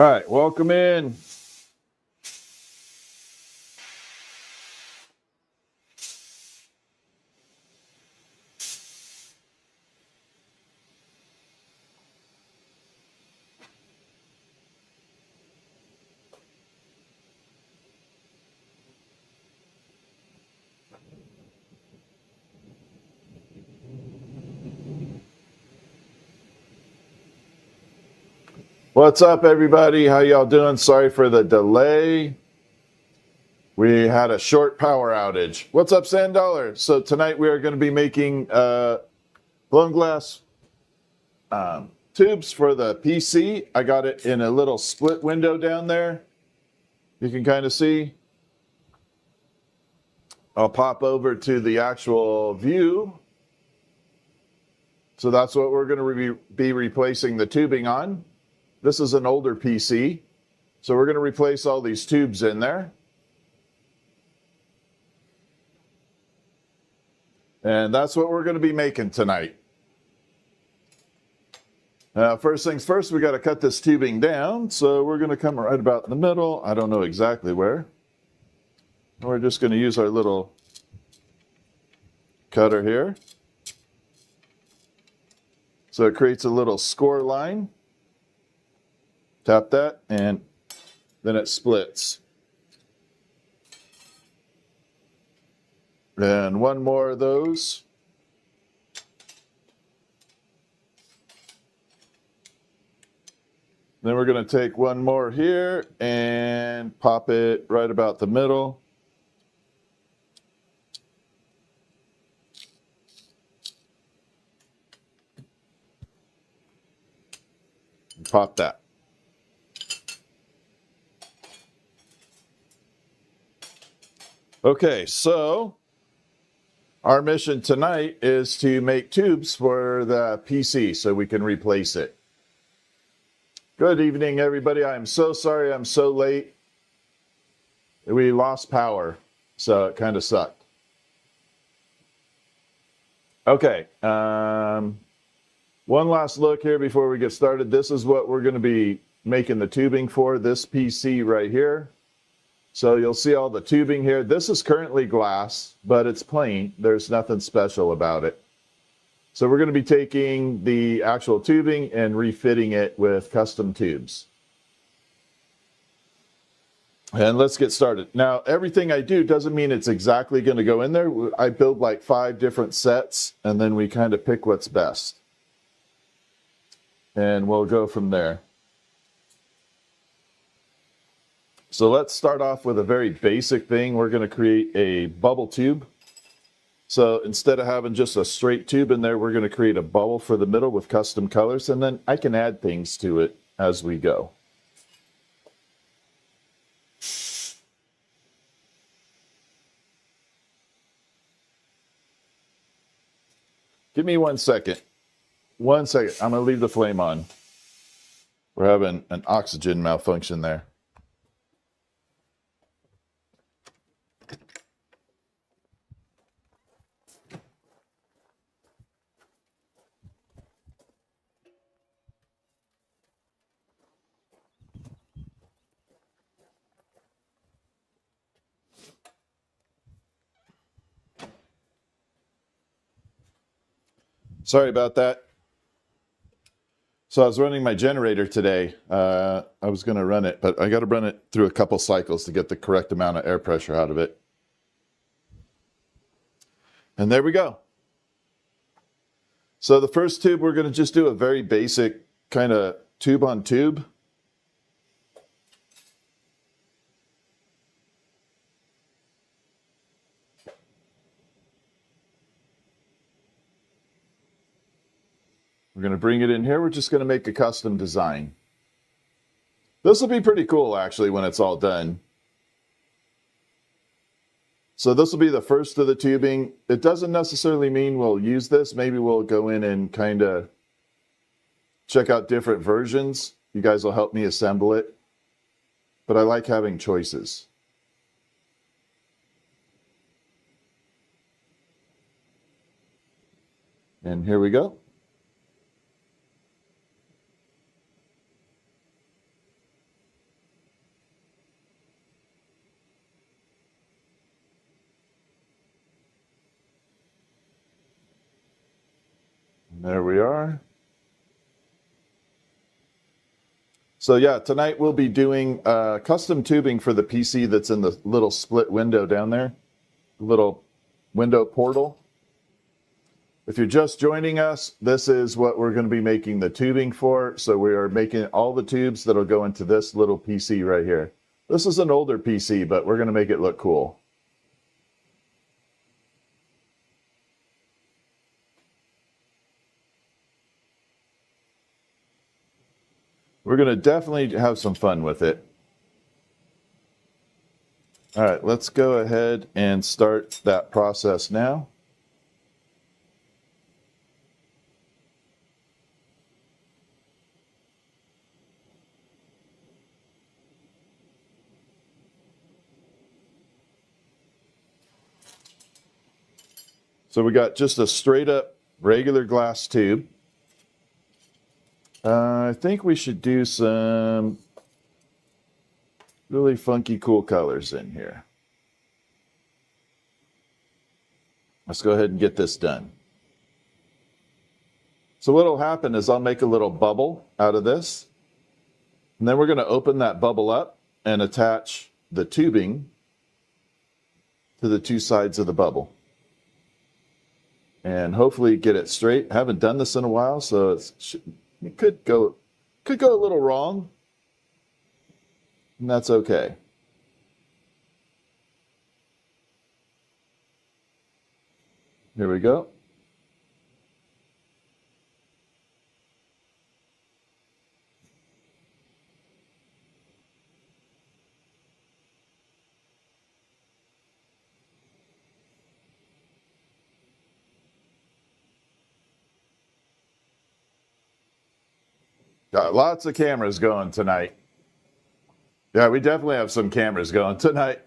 All right, welcome in. What's up, everybody? How y'all doing? Sorry for the delay. We had a short power outage. What's up, Sand Dollar? So tonight we are going to be making blown glass tubes for the PC. I got it in a little split window down there. You can kind of see. I'll pop over to the actual view. So that's what we're going to be replacing the tubing on. This is an older PC. So we're going to replace all these tubes in there. And that's what we're going to be making tonight. First things first, we got to cut this tubing down. So we're going to come right about in the middle. I don't know exactly where. We're just going to use our little cutter here. So it creates a little score line. Tap that and then it splits. And one more of those. Then we're going to take one more here and pop it right about the middle. Pop that. Okay, so our mission tonight is to make tubes for the PC so we can replace it. Good evening, everybody. I am so sorry I'm so late. We lost power, so it kind of sucked. Okay, one last look here before we get started. This is what we're going to be making the tubing for, this PC right here. So you'll see all the tubing here. This is currently glass, but it's plain. There's nothing special about it. So we're going to be taking the actual tubing and refitting it with custom tubes. And let's get started. Now, everything I do doesn't mean it's exactly going to go in there. I build like 5 different sets, and then we kind of pick what's best. And we'll go from there. So let's start off with a very basic thing. We're going to create a bubble tube. So instead of having just a straight tube in there, we're going to create a bubble for the middle with custom colors, and then I can add things to it as we go. Give me 1 second. 1 second. I'm going to leave the flame on. We're having an oxygen malfunction there. Sorry about that. So I was running my generator today. I was going to run it, but I got to run it through a couple cycles to get the correct amount of air pressure out of it. And there we go. So the first tube, we're going to just do a very basic kind of tube on tube. We're going to bring it in here. We're just going to make a custom design. This will be pretty cool, actually, when it's all done. So this will be the first of the tubing. It doesn't necessarily mean we'll use this. Maybe we'll go in and kind of check out different versions. You guys will help me assemble it. But I like having choices. And here we go. There we are. So yeah, tonight we'll be doing custom tubing for the PC that's in the little split window down there, little window portal. If you're just joining us, this is what we're going to be making the tubing for. So we are making all the tubes that'll go into this little PC right here. This is an older PC, but we're going to make it look cool. We're going to definitely have some fun with it. All right, let's go ahead and start that process now. So we got just a straight up regular glass tube. I think we should do some really funky, cool colors in here. Let's go ahead and get this done. So what will happen is I'll make a little bubble out of this. And then we're going to open that bubble up and attach the tubing to the two sides of the bubble. And hopefully get it straight. I haven't done this in a while, so it could go a little wrong. And that's okay. Here we go. Got lots of cameras going tonight. Yeah, we definitely have some cameras going tonight.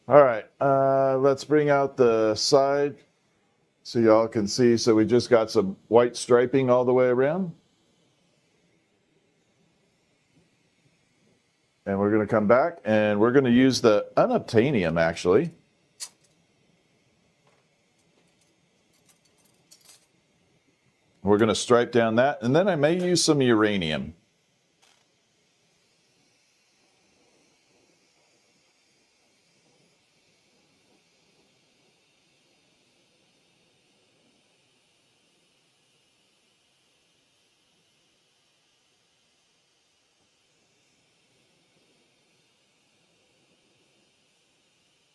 All right, let's bring out the side so y'all can see. So we just got some white striping all the way around. And we're going to come back and we're going to use the unobtainium actually. We're going to stripe down that, and then I may use some uranium.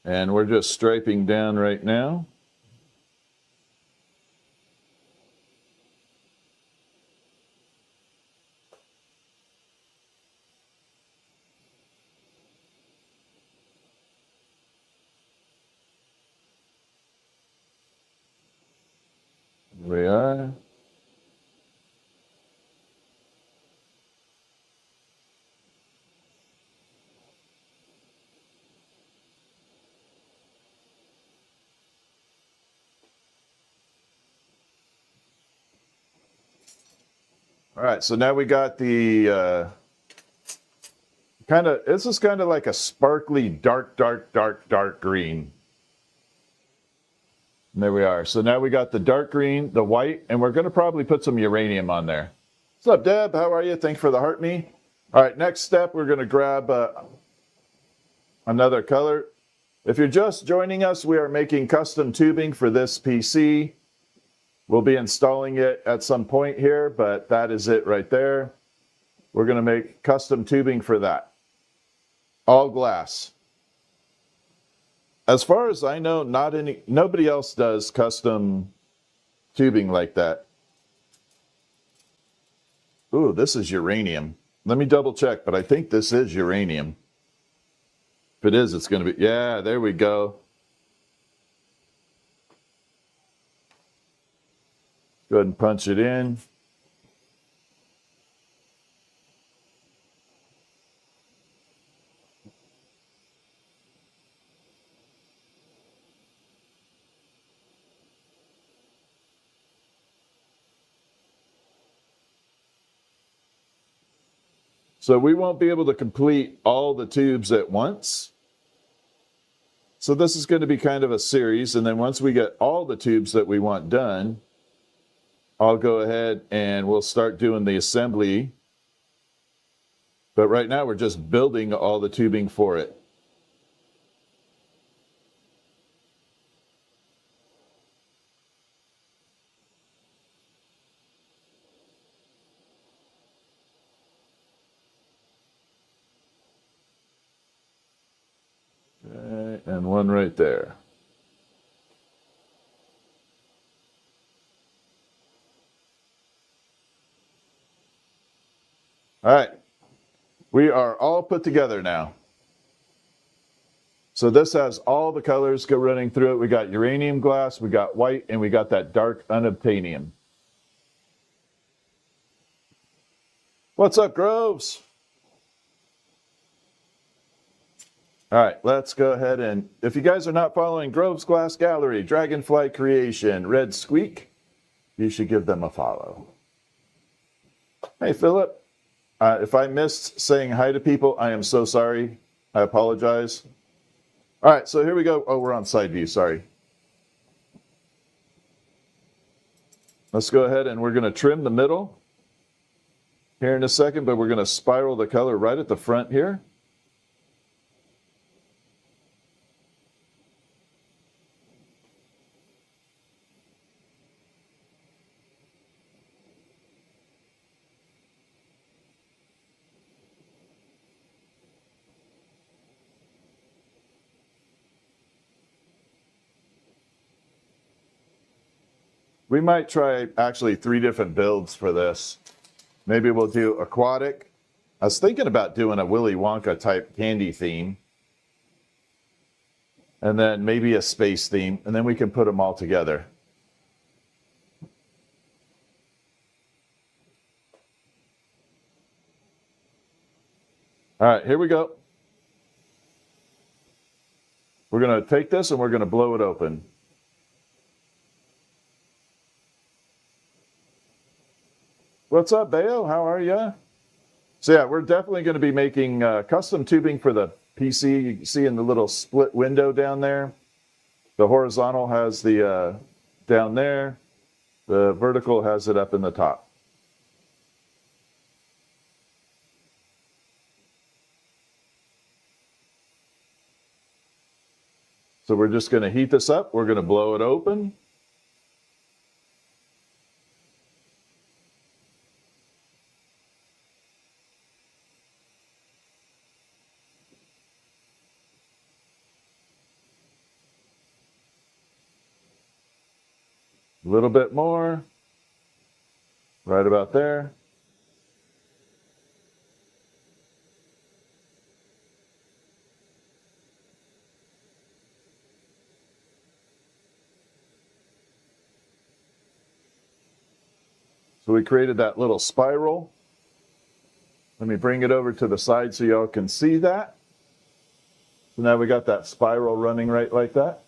And we're just striping down right now. Here we are. All right, so now we got the this is kind of like a sparkly dark green. And there we are. So now we got the dark green, the white, and we're going to probably put some uranium on there. What's up, Deb? How are you? Thanks for the heart me. All right, next step, we're going to grab another color. If you're just joining us, we are making custom tubing for this PC. We'll be installing it at some point here, but that is it right there. We're going to make custom tubing for that. All glass. As far as I know, nobody else does custom tubing like that. Ooh, this is uranium. Let me double check, but I think this is uranium. If it is, it's going to be, yeah, there we go. Go ahead and punch it in. So we won't be able to complete all the tubes at once. So this is going to be kind of a series, and then once we get all the tubes that we want done, I'll go ahead and we'll start doing the assembly. But right now we're just building all the tubing for it. Okay, and one right there. All right, we are all put together now. So this has all the colors go running through it. We got uranium glass, we got white, and we got that dark unobtainium. What's up, Groves? All right, let's go ahead and, if you guys are not following Groves Glass Gallery, Dragonfly Creation, Red Squeak, you should give them a follow. Hey, Philip. If I missed saying hi to people, I am so sorry. I apologize. All right, so here we go. Oh, we're on side view, sorry. Let's go ahead and we're going to trim the middle here in a second, but we're going to spiral the color right at the front here. We might try actually 3 different builds for this. Maybe we'll do aquatic. I was thinking about doing a Willy Wonka type candy theme. And then maybe a space theme, and then we can put them all together. All right, here we go. We're going to take this and we're going to blow it open. What's up, Bayo? How are you? So yeah, we're definitely going to be making custom tubing for the PC. You can see in the little split window down there. The horizontal has the down there. The vertical has it up in the top. So we're just going to heat this up. We're going to blow it open. A little bit more, right about there. So we created that little spiral. Let me bring it over to the side so y'all can see that. So now we got that spiral running right like that.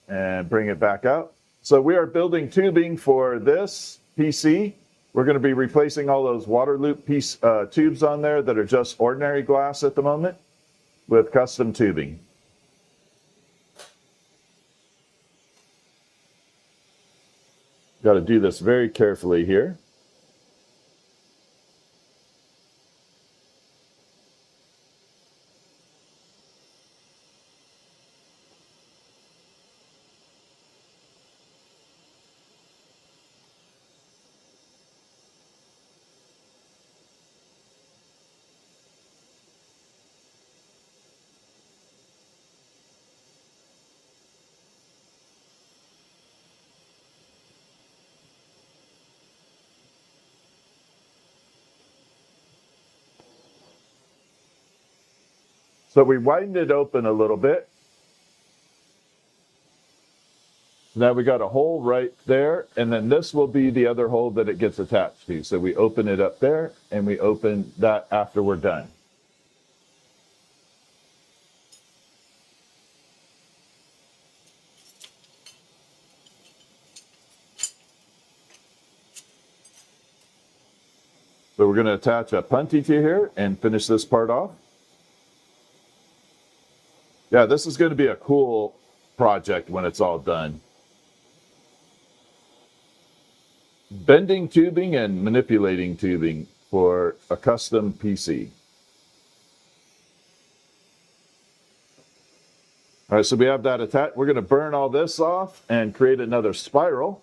And bring it back out. So we are building tubing for this PC. We're going to be replacing all those water loop tubes on there that are just ordinary glass at the moment with custom tubing. Got to do this very carefully here. So we widened it open a little bit. Now we got a hole right there, and then this will be the other hole that it gets attached to. So we open it up there, and we open that after we're done. So we're going to attach a punty to here and finish this part off. Yeah, this is going to be a cool project when it's all done. Bending tubing and manipulating tubing for a custom PC. All right, so we have that attached. We're going to burn all this off and create another spiral.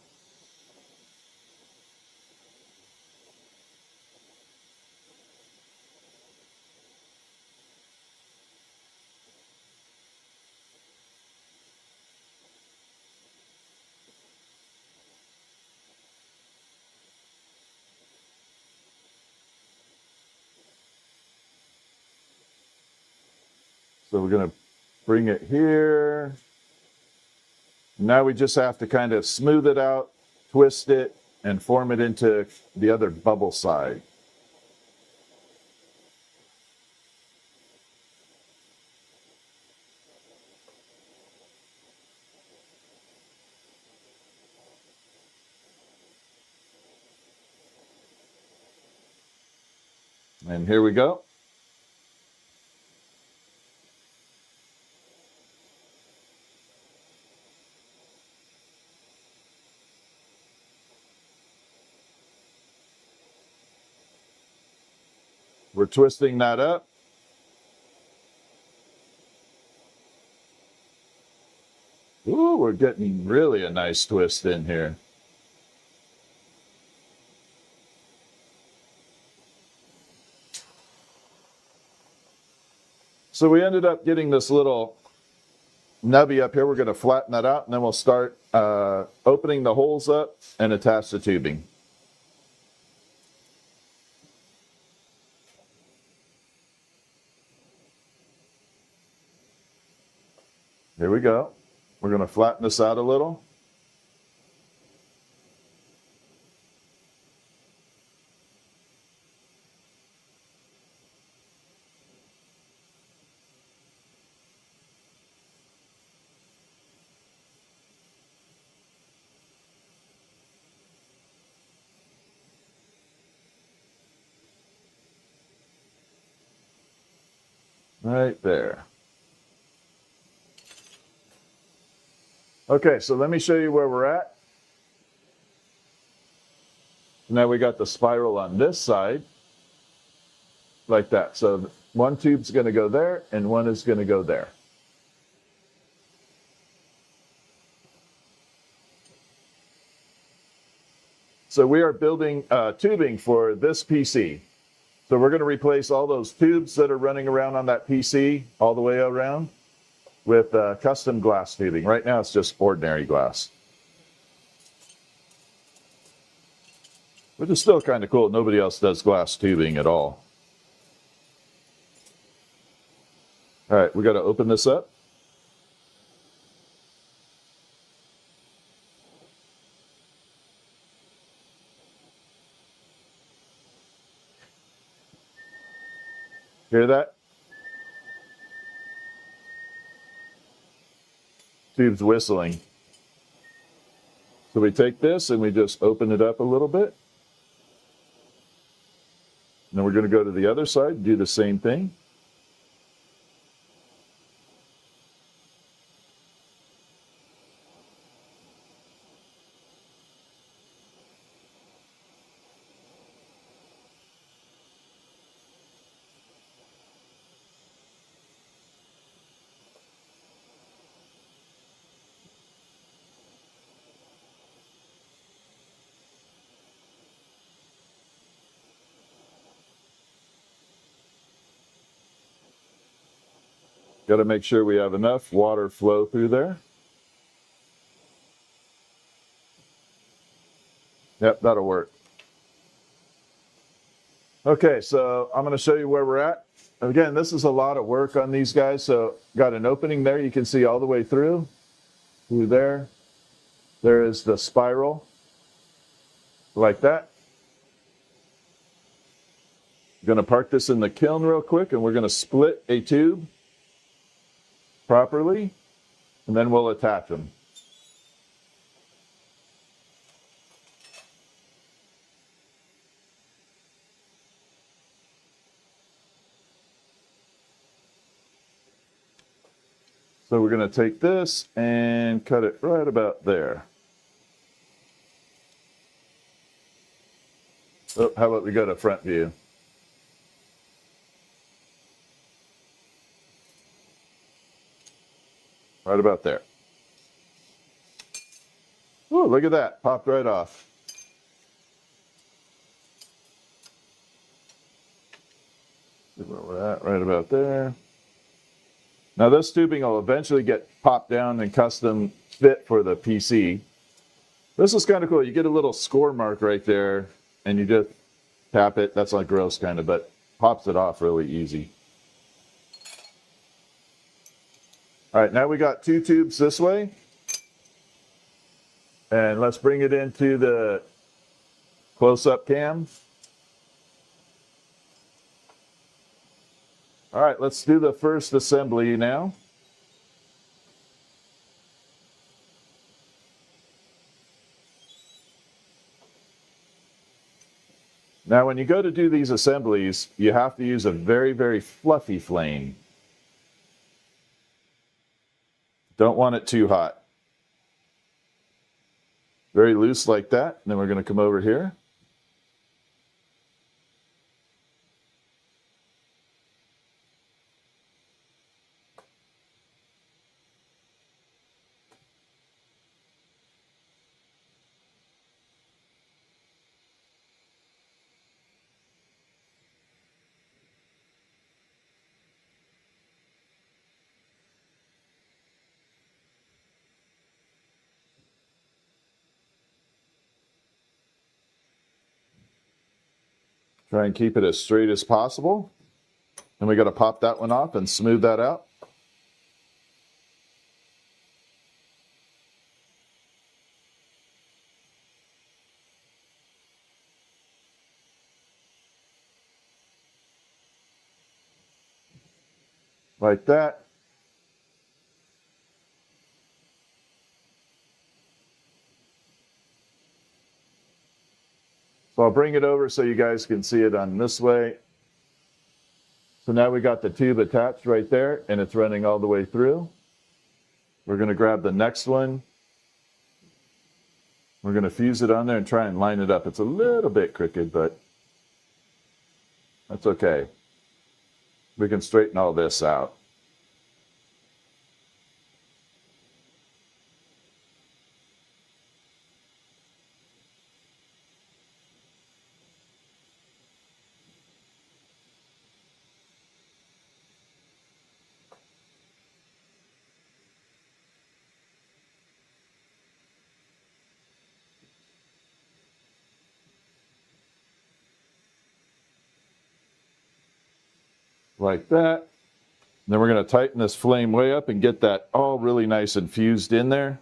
So we're going to bring it here. Now we just have to kind of smooth it out, twist it, and form it into the other bubble side. And here we go. We're twisting that up. Ooh, we're getting really a nice twist in here. So we ended up getting this little nubby up here. We're going to flatten that out, and then we'll start opening the holes up and attach the tubing. Here we go. We're going to flatten this out a little. Right there. Okay, so let me show you where we're at. Now we got the spiral on this side, like that. So one tube's going to go there, and one is going to go there. So we are building tubing for this PC. So we're going to replace all those tubes that are running around on that PC all the way around with custom glass tubing. Right now it's just ordinary glass. Which is still kind of cool. Nobody else does glass tubing at all. All right, we got to open this up. Hear that? Tube's whistling. So we take this and we just open it up a little bit. And then we're going to go to the other side, do the same thing. Got to make sure we have enough water flow through there. Yep, that'll work. Okay, so I'm going to show you where we're at. Again, this is a lot of work on these guys. So got an opening there. You can see all the way through there. There is the spiral like that. I'm going to park this in the kiln real quick, and we're going to split a tube properly, and then we'll attach them. So we're going to take this and cut it right about there. Oh, how about we go to front view? Right about there. Ooh, look at that. Popped right off. See where we're at, right about there. Now this tubing will eventually get popped down and custom fit for the PC. This is kind of cool. You get a little score mark right there and you just tap it. That's like gross kind of, but pops it off really easy. All right, now we got 2 tubes this way. And let's bring it into the close-up cam. All right, let's do the first assembly now. Now, when you go to do these assemblies, you have to use a very, very fluffy flame. Don't want it too hot. Very loose like that. And then we're going to come over here. Try and keep it as straight as possible. And we got to pop that one off and smooth that out. Like that. So I'll bring it over so you guys can see it on this way. So now we got the tube attached right there and it's running all the way through. We're going to grab the next one. We're going to fuse it on there and try and line it up. It's a little bit crooked, but that's okay. We can straighten all this out. Like that. Then we're going to tighten this flame way up and get that all really nice and fused in there.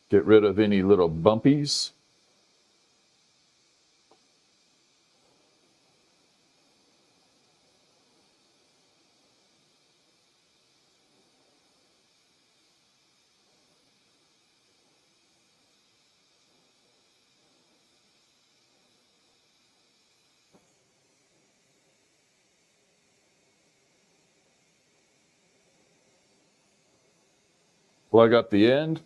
Get rid of any little bumpies. Plug up the end.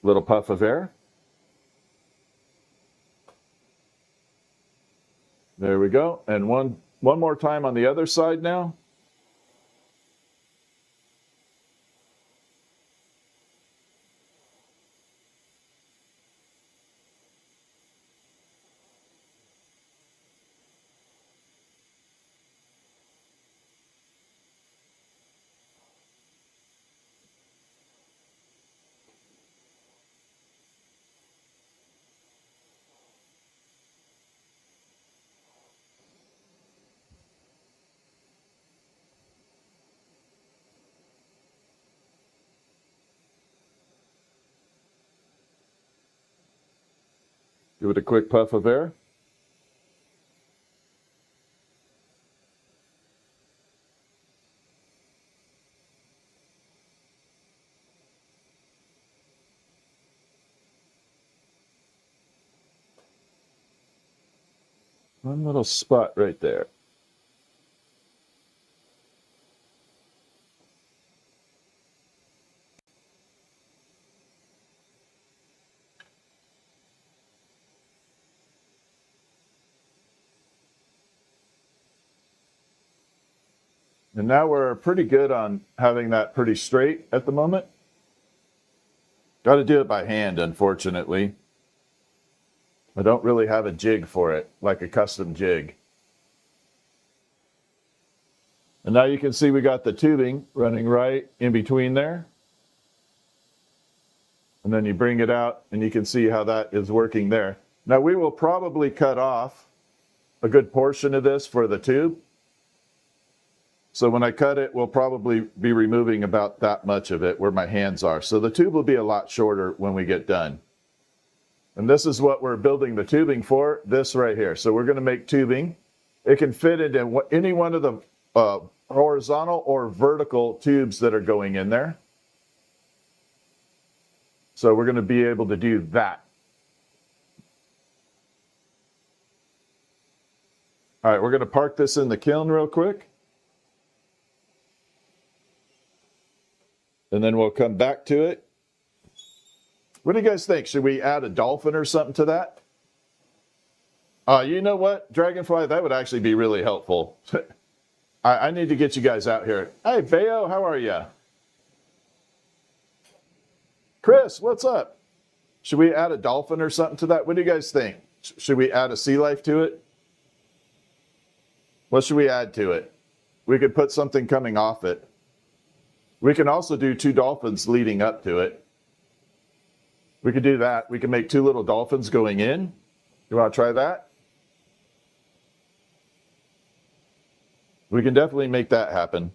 Little puff of air. There we go. And one more time on the other side now. Give it a quick puff of air. One little spot right there. And now we're pretty good on having that pretty straight at the moment. Got to do it by hand, unfortunately. I don't really have a jig for it, like a custom jig. And now you can see we got the tubing running right in between there. And then you bring it out and you can see how that is working there. Now we will probably cut off a good portion of this for the tube. So when I cut it, we'll probably be removing about that much of it where my hands are. So the tube will be a lot shorter when we get done. And this is what we're building the tubing for, this right here. So we're going to make tubing. It can fit into any one of the horizontal or vertical tubes that are going in there. So we're going to be able to do that. All right, we're going to park this in the kiln real quick. And then we'll come back to it. What do you guys think? Should we add a dolphin or something to that? You know what, Dragonfly, that would actually be really helpful. I need to get you guys out here. Hey, Bayo, how are you? Chris, what's up? Should we add a dolphin or something to that? What do you guys think? Should we add a sea life to it? What should we add to it? We could put something coming off it. We can also do 2 dolphins leading up to it. We could do that. We can make 2 little dolphins going in. You want to try that? We can definitely make that happen.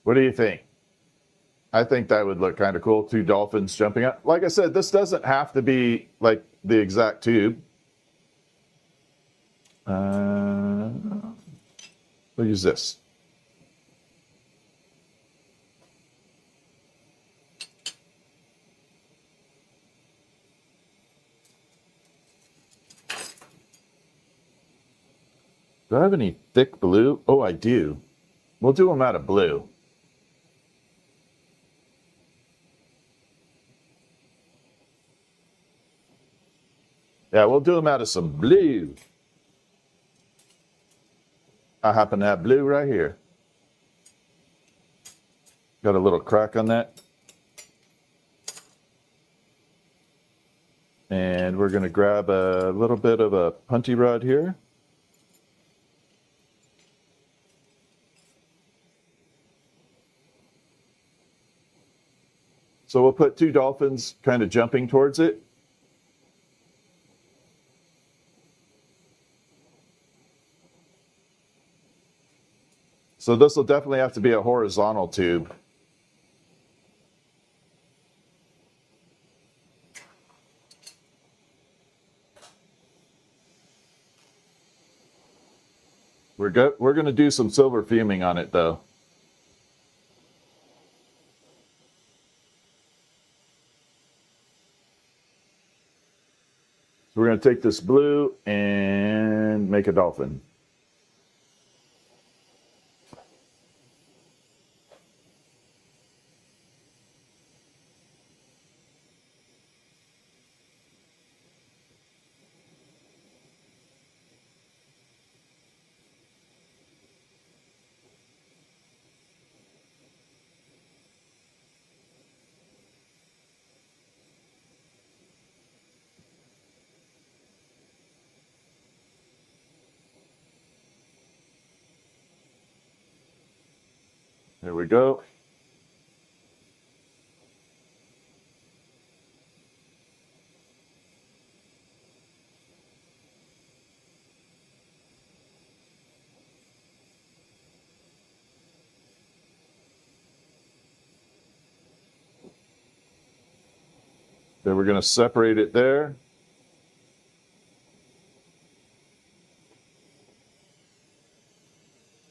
What do you think? I think that would look kind of cool. 2 dolphins jumping up. Like I said, this doesn't have to be like the exact tube. We'll use this. Do I have any thick blue? Oh, I do. We'll do them out of blue. Yeah, we'll do them out of some blue. I happen to have blue right here. Got a little crack on that. And we're going to grab a little bit of a punty rod here. So we'll put 2 dolphins kind of jumping towards it. So this will definitely have to be a horizontal tube. We're going to do some silver fuming on it though. So we're going to take this blue and make a dolphin. There we go. Then we're going to separate it there.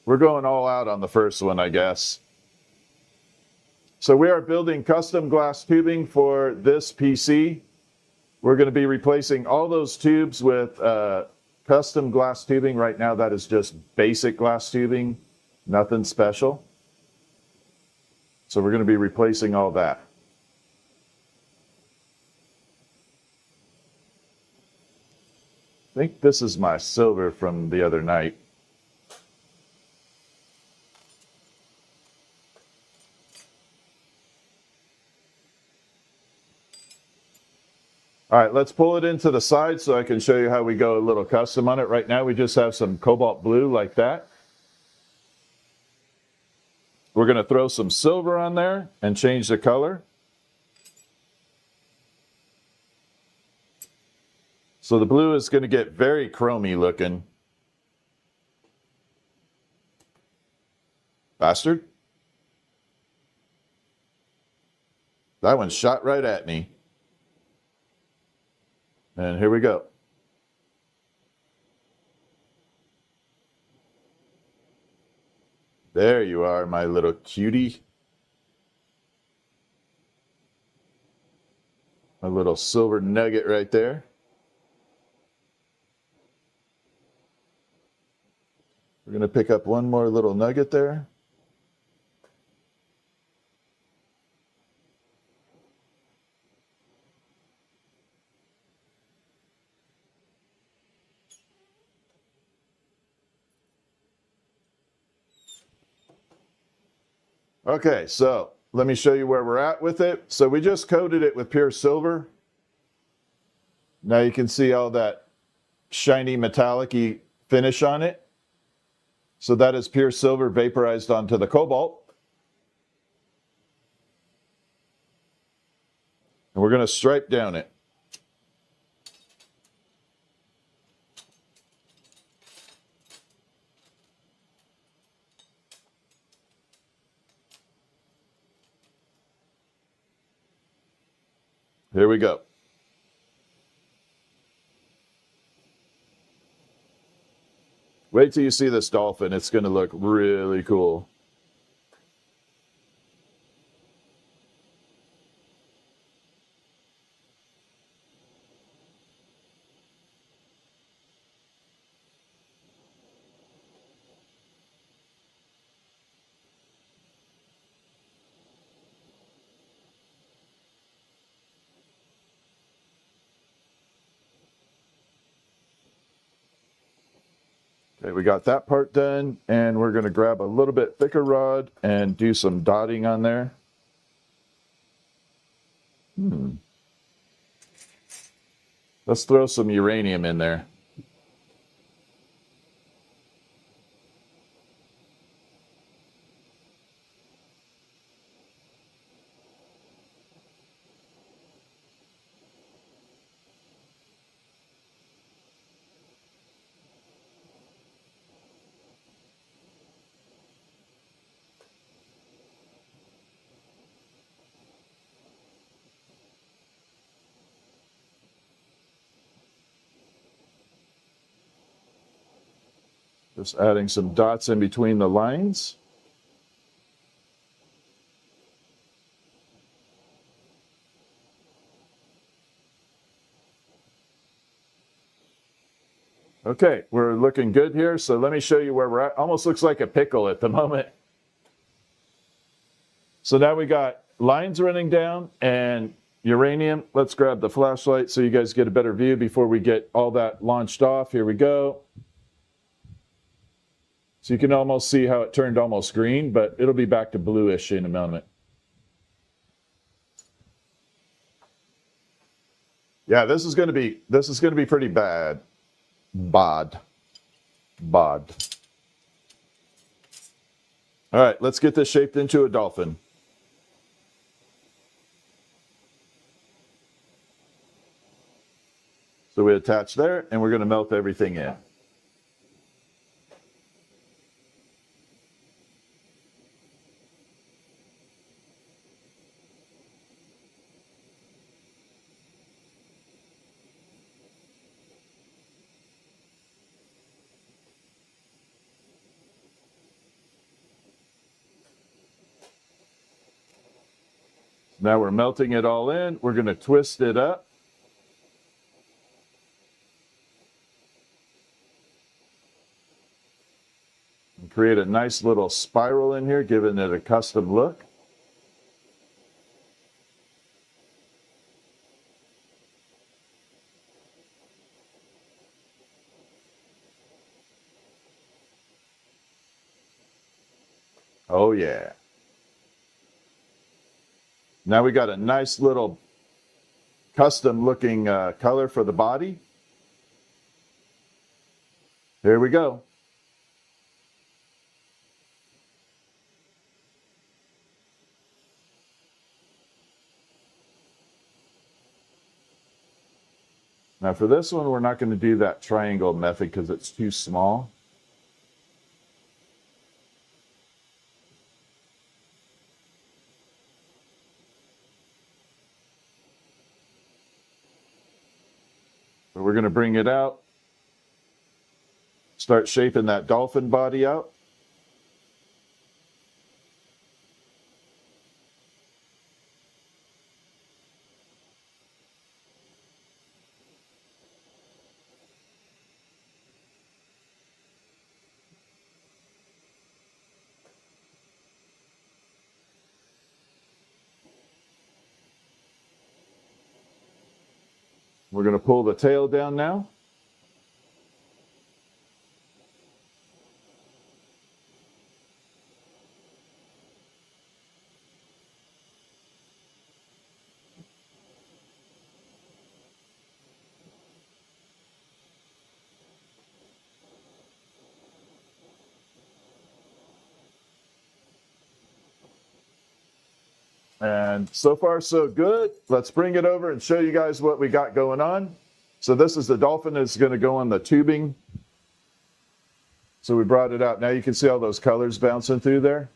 We're going all out on the first one, I guess. So we are building custom glass tubing for this PC. We're going to be replacing all those tubes with custom glass tubing. Right now, that is just basic glass tubing, nothing special. So we're going to be replacing all that. I think this is my silver from the other night. All right, let's pull it into the side so I can show you how we go a little custom on it. Right now, we just have some cobalt blue like that. We're going to throw some silver on there and change the color. So the blue is going to get very chromy looking. Bastard. That one shot right at me. And here we go. There you are, my little cutie. A little silver nugget right there. We're going to pick up one more little nugget there. Okay, so let me show you where we're at with it. So we just coated it with pure silver. Now you can see all that shiny metallic-y finish on it. So that is pure silver vaporized onto the cobalt. And we're going to stripe down it. Here we go. Wait till you see this dolphin. It's going to look really cool. Okay, we got that part done, and we're going to grab a little bit thicker rod and do some dotting on there. Let's throw some uranium in there. Just adding some dots in between the lines. Okay, we're looking good here. So let me show you where we're at. Almost looks like a pickle at the moment. So now we got lines running down and uranium. Let's grab the flashlight so you guys get a better view before we get all that launched off. Here we go. So you can almost see how it turned almost green, but it'll be back to bluish in a moment. Yeah, this is going to be pretty bad. Bod. All right, let's get this shaped into a dolphin. So we attach there, and we're going to melt everything in. Now we're melting it all in. We're going to twist it up. And create a nice little spiral in here, giving it a custom look. Oh yeah. Now we got a nice little custom looking color for the body. Here we go. Now for this one, we're not going to do that triangle method because it's too small. So we're going to bring it out, start shaping that dolphin body out. We're going to pull the tail down now. And so far, so good. Let's bring it over and show you guys what we got going on. So this is the dolphin that's going to go on the tubing. So we brought it out. Now you can see all those colors bouncing through there.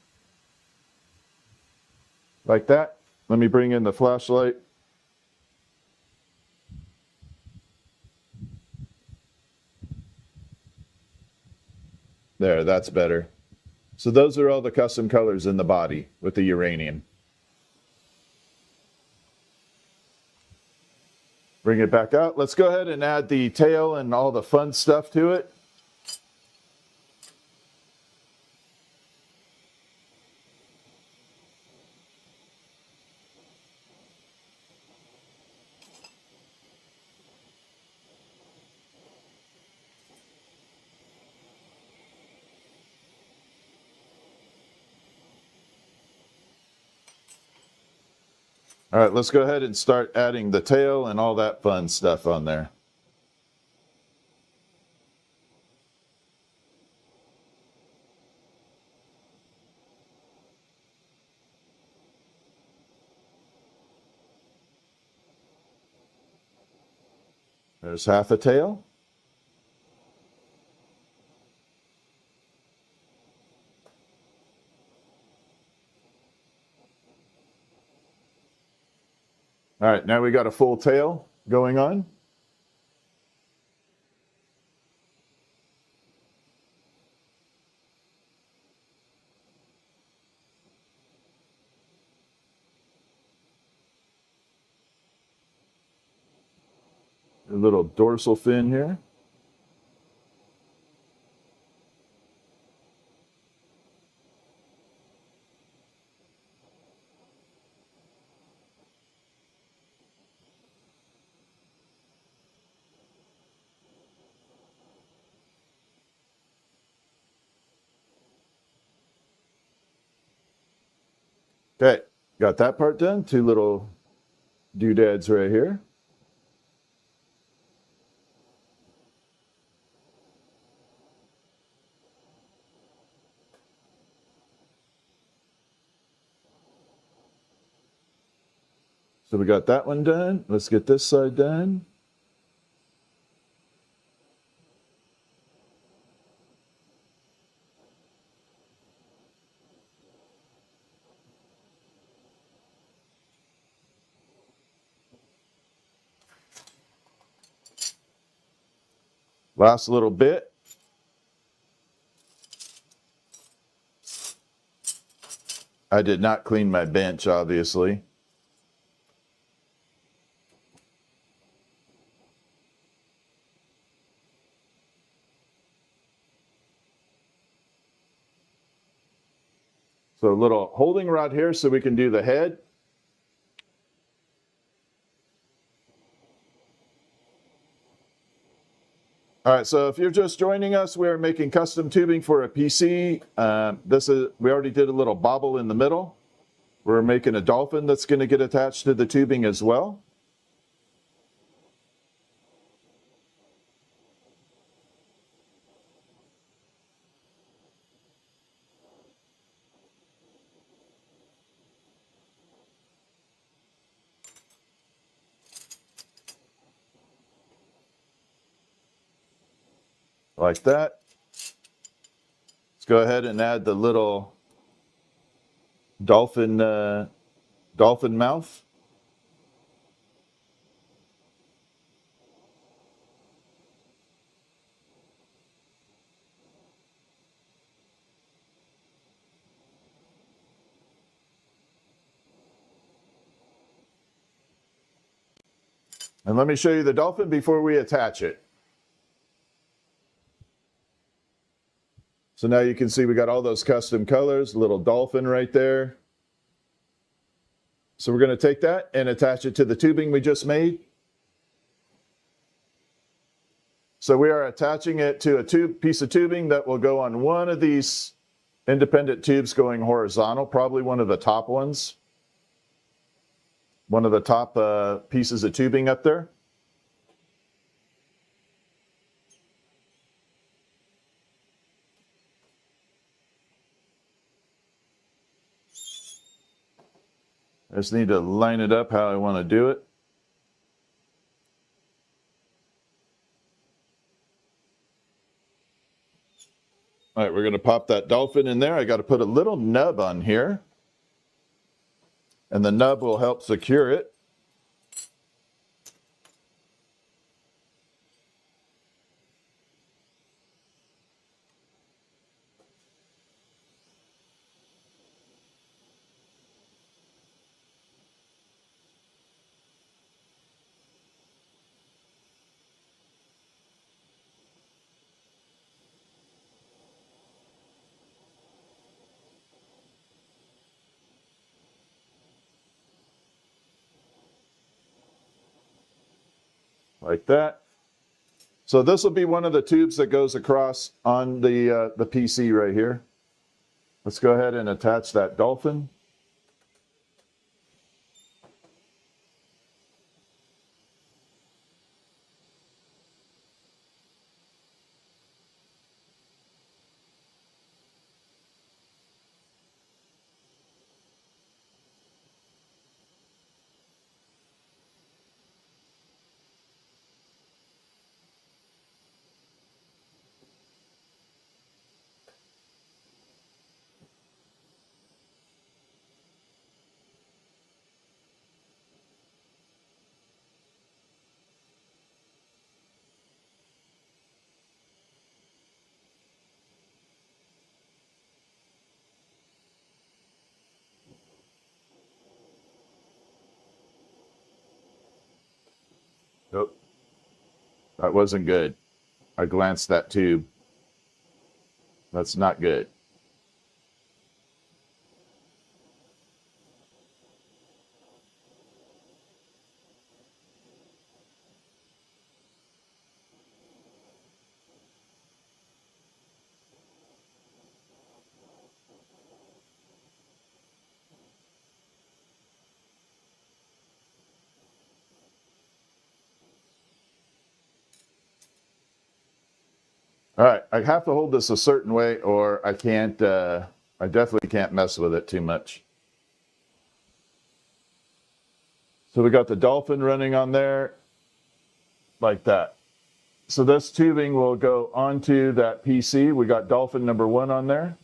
Like that. Let me bring in the flashlight. There, that's better. So those are all the custom colors in the body with the uranium. Bring it back out. Let's go ahead and add the tail and all the fun stuff to it. All right, let's go ahead and start adding the tail and all that fun stuff on there. There's half a tail. All right, now we got a full tail going on. A little dorsal fin here. Okay, got that part done. Two little doodads right here. So we got that one done. Let's get this side done. Last little bit. I did not clean my bench, obviously. So a little holding rod here so we can do the head. All right, so if you're just joining us, we're making custom tubing for a PC. We already did a little bobble in the middle. We're making a dolphin that's going to get attached to the tubing as well. Like that. Let's go ahead and add the little dolphin mouth. And let me show you the dolphin before we attach it. So now you can see we got all those custom colors, little dolphin right there. So we're going to take that and attach it to the tubing we just made. So we are attaching it to a piece of tubing that will go on one of these independent tubes going horizontal, probably one of the top ones. One of the top pieces of tubing up there. I just need to line it up how I want to do it. All right, we're going to pop that dolphin in there. I got to put a little nub on here, and the nub will help secure it. Like that. So this will be one of the tubes that goes across on the PC right here. Let's go ahead and attach that dolphin. Nope, that wasn't good. I glanced that tube. That's not good. All right, I have to hold this a certain way or I can't, I definitely can't mess with it too much. So we got the dolphin running on there like that. So this tubing will go onto that PC. We got dolphin number 1 on there.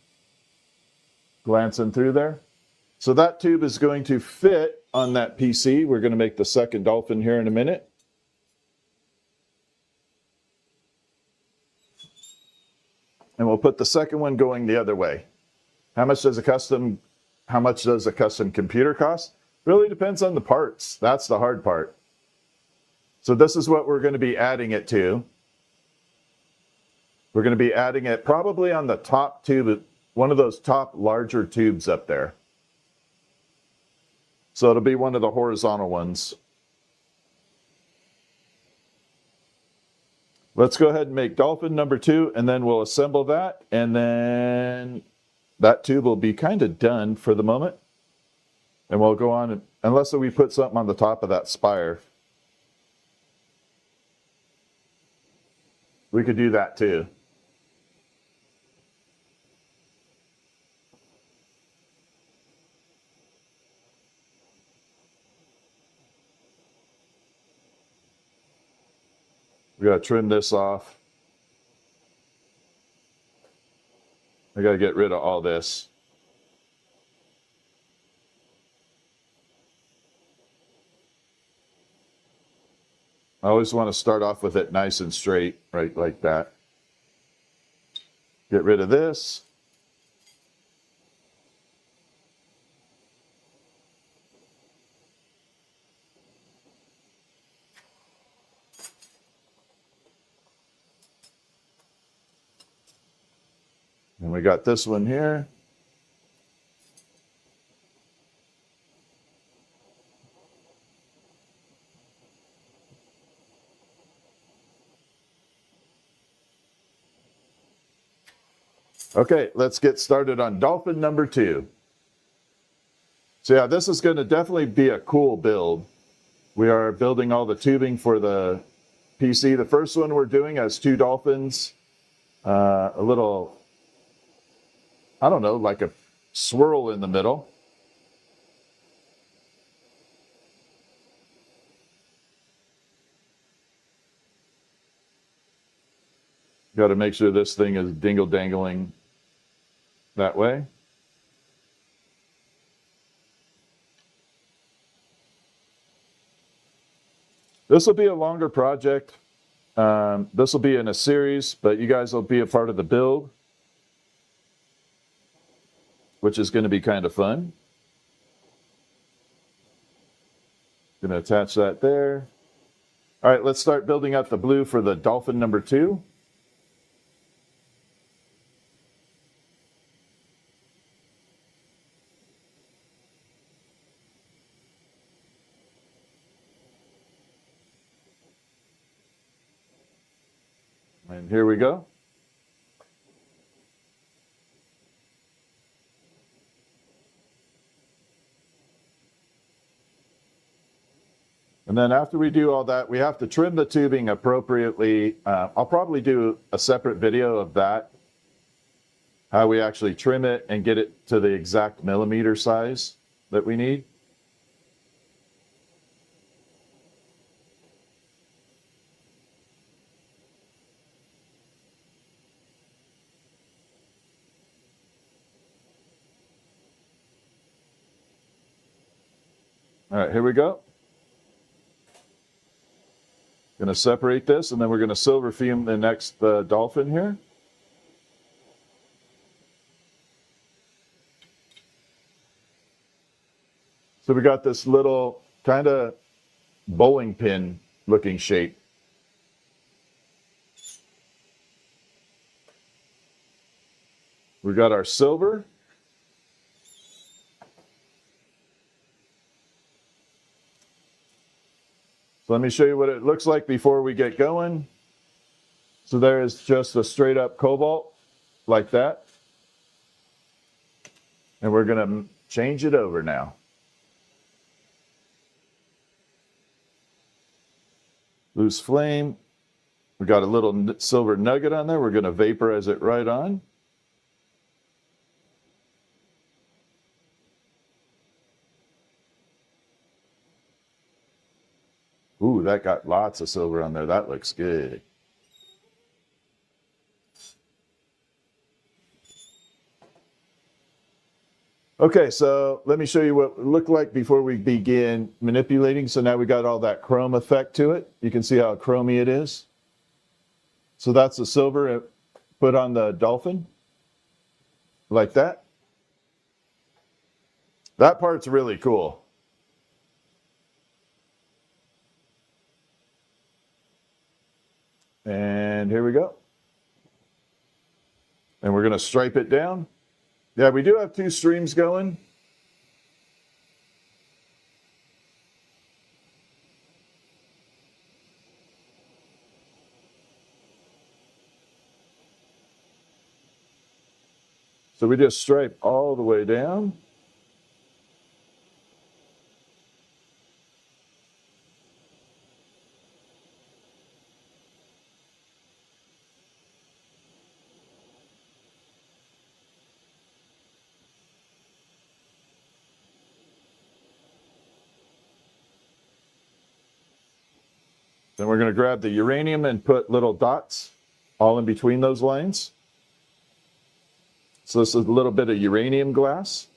Glancing through there. So that tube is going to fit on that PC. We're going to make the second dolphin here in a minute. And we'll put the second one going the other way. How much does a custom computer cost? Really depends on the parts. That's the hard part. So this is what we're going to be adding it to. We're going to be adding it probably on the top tube one of those top larger tubes up there. So it'll be one of the horizontal ones. Let's go ahead and make dolphin number 2, and then we'll assemble that, and then that tube will be kind of done for the moment. And we'll go on, unless we put something on the top of that spire. We could do that too. We gotta trim this off. I gotta get rid of all this. I always want to start off with it nice and straight, right like that. Get rid of this. And we got this one here. Okay, let's get started on dolphin number 2. So yeah, this is going to definitely be a cool build. We are building all the tubing for the PC. The first one we're doing has 2 dolphins, a little, I don't know, like a swirl in the middle. Got to make sure this thing is dingle-dangling that way. This will be a longer project. This will be in a series, but you guys will be a part of the build, which is going to be kind of fun. Going to attach that there. All right, let's start building out the blue for the dolphin number 2. And here we go. And then after we do all that, we have to trim the tubing appropriately. I'll probably do a separate video of that, how we actually trim it and get it to the exact millimeter size that we need. All right, here we go. Going to separate this, and then we're going to silver fume the next dolphin here. So we got this little kind of bowling pin looking shape. We got our silver. So let me show you what it looks like before we get going. So there is just a straight up cobalt like that. And we're going to change it over now. Loose flame. We got a little silver nugget on there. We're going to vaporize it right on. Ooh, that got lots of silver on there. That looks good. Okay, so let me show you what it looked like before we begin manipulating. So now we got all that chrome effect to it. You can see how chromy it is. So that's the silver put on the dolphin, like that. That part's really cool. And here we go. And we're going to stripe it down. Yeah, we do have two streams going. So we just stripe all the way down. Then we're going to grab the uranium and put little dots all in between those lines. So this is a little bit of uranium glass.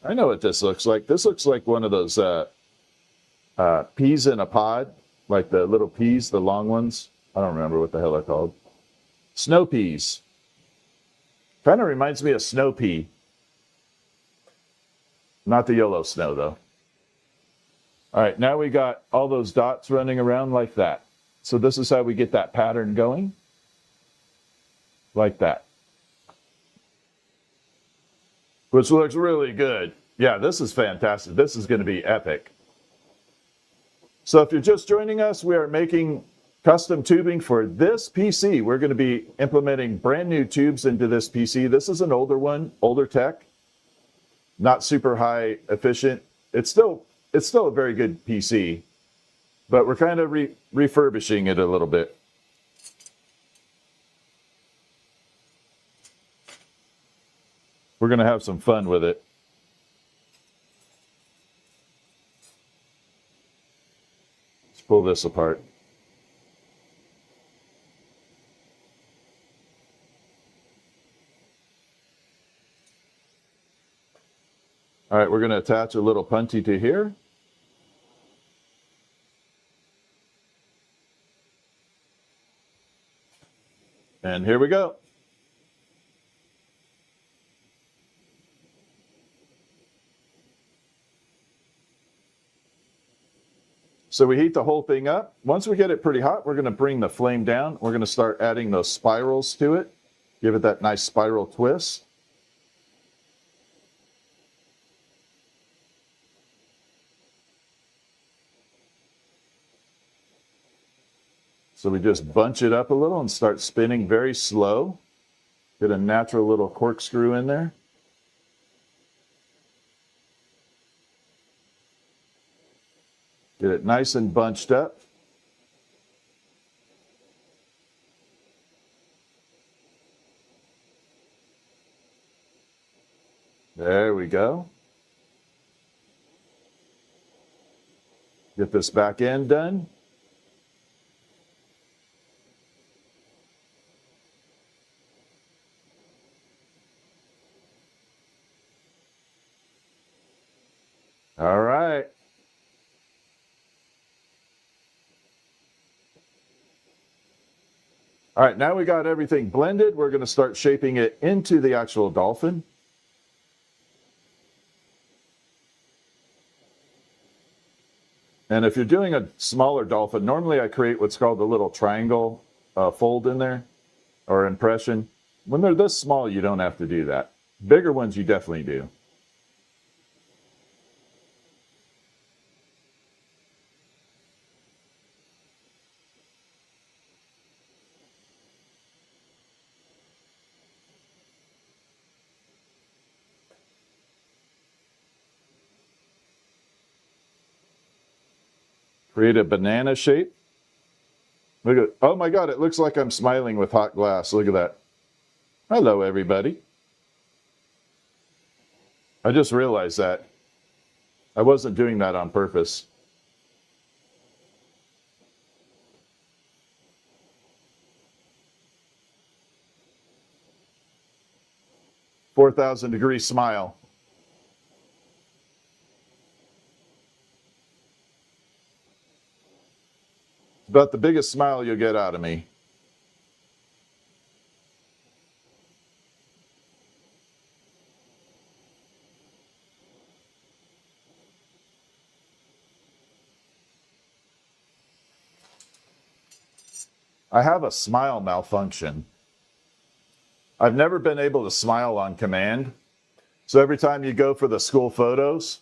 I know what this looks like. This looks like one of those peas in a pod, like the little peas, the long ones. I don't remember what the hell they're called. Snow peas. Kind of reminds me of snow pea. Not the yellow snow, though. All right, now we got all those dots running around like that. So this is how we get that pattern going. Like that. Which looks really good. Yeah, this is fantastic. This is going to be epic. So if you're just joining us, we are making custom tubing for this PC. We're going to be implementing brand new tubes into this PC. This is an older one, older tech, not super high efficient. It's still a very good PC, but we're kind of refurbishing it a little bit. We're going to have some fun with it. Let's pull this apart. All right, we're going to attach a little puntey to here. And here we go. So we heat the whole thing up. Once we get it pretty hot, we're going to bring the flame down. We're going to start adding those spirals to it. Give it that nice spiral twist. So we just bunch it up a little and start spinning very slow. Get a natural little corkscrew in there. Get it nice and bunched up. There we go. Get this back end done. All right. All right, now we got everything blended. We're going to start shaping it into the actual dolphin. And if you're doing a smaller dolphin, normally I create what's called a little triangle fold in there, or impression. When they're this small, you don't have to do that. Bigger ones, you definitely do. Create a banana shape. Look at it. Oh my God, it looks like I'm smiling with hot glass. Look at that. Hello, everybody. I just realized that. I wasn't doing that on purpose. 4,000 degree smile. About the biggest smile you'll get out of me. I have a smile malfunction. I've never been able to smile on command. So every time you go for the school photos,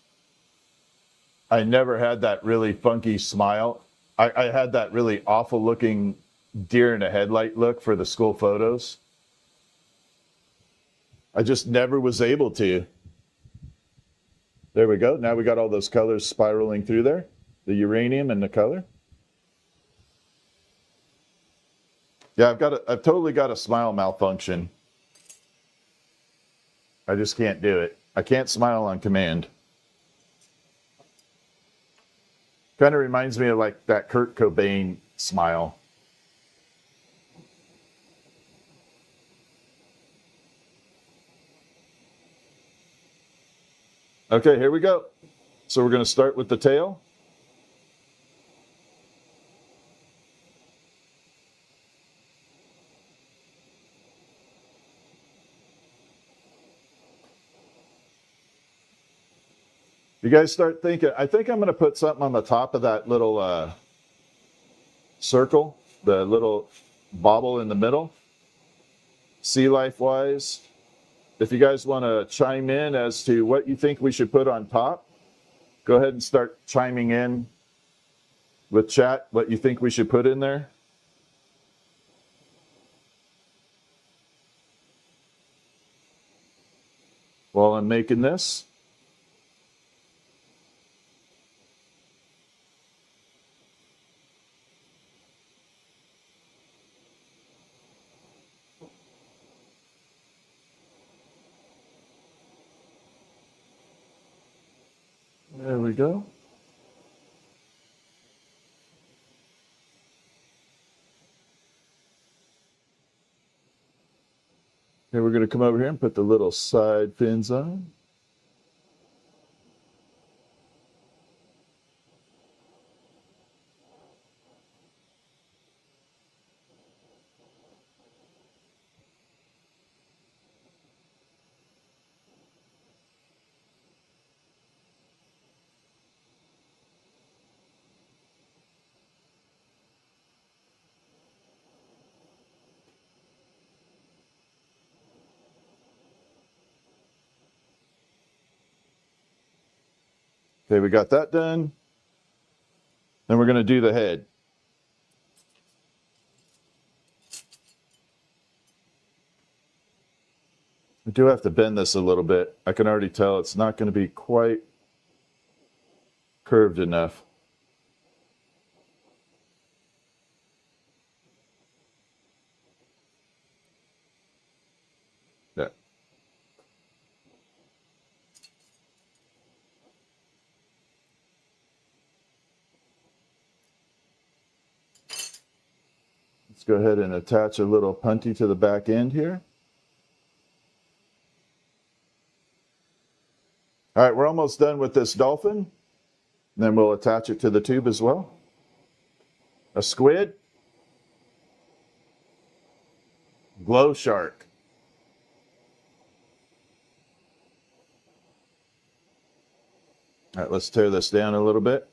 I never had that really funky smile. I had that really awful looking deer in a headlight look for the school photos. I just never was able to. There we go. Now we got all those colors spiraling through there. The uranium and the color. Yeah, I've totally got a smile malfunction. I just can't do it. I can't smile on command. Kind of reminds me of like that Kurt Cobain smile. Okay, here we go. So we're going to start with the tail. You guys start thinking, I think I'm going to put something on the top of that little circle, the little bobble in the middle, sea life wise. If you guys want to chime in as to what you think we should put on top, go ahead and start chiming in with chat what you think we should put in there. While I'm making this. There we go. Okay, we're going to come over here and put the little side fins on. Okay, we got that done. Then we're going to do the head. I do have to bend this a little bit. I can already tell it's not going to be quite curved enough. Yeah. Let's go ahead and attach a little punty to the back end here. All right, we're almost done with this dolphin. Then we'll attach it to the tube as well. A squid. Glow shark. All right, let's tear this down a little bit.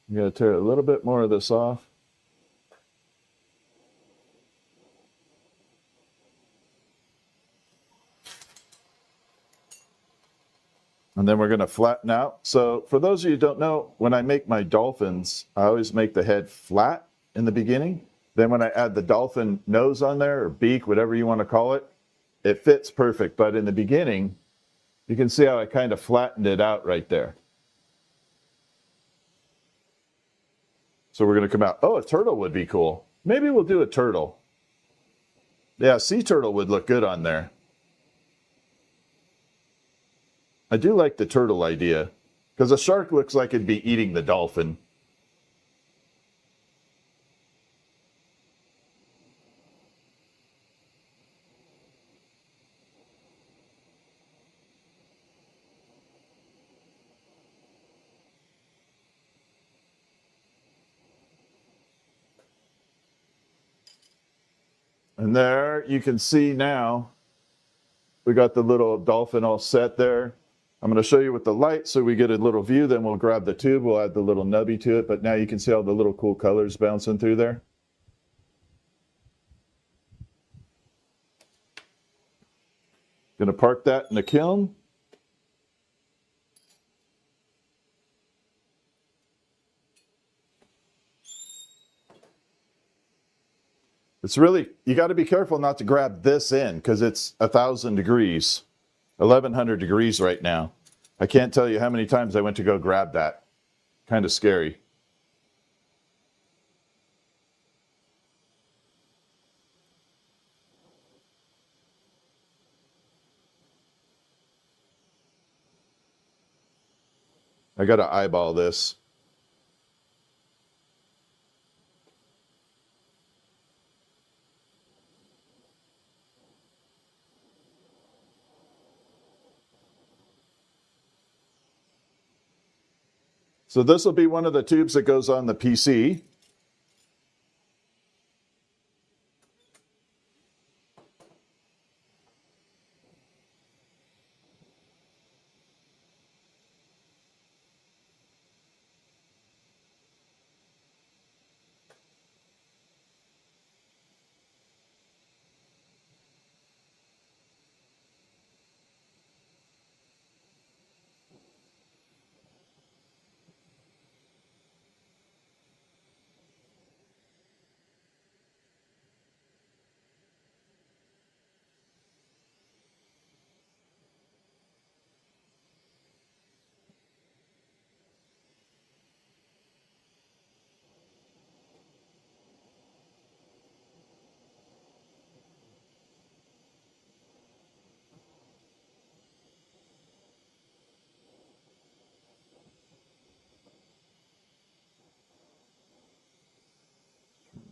I'm going to tear a little bit more of this off. And then we're going to flatten out. So for those of you who don't know, when I make my dolphins, I always make the head flat in the beginning. Then when I add the dolphin nose on there, or beak, whatever you want to call it, it fits perfect. But in the beginning, you can see how I kind of flattened it out right there. So we're going to come out. Oh, a turtle would be cool. Maybe we'll do a turtle. Yeah, sea turtle would look good on there. I do like the turtle idea because a shark looks like it'd be eating the dolphin. And there you can see now we got the little dolphin all set there. I'm going to show you with the light so we get a little view, then we'll grab the tube, we'll add the little nubby to it, but now you can see all the little cool colors bouncing through there. Going to park that in the kiln. It's really, you got to be careful not to grab this in because it's 1,000 degrees, 1,100 degrees right now. I can't tell you how many times I went to go grab that. Kind of scary. I got to eyeball this. So this will be one of the tubes that goes on the PC.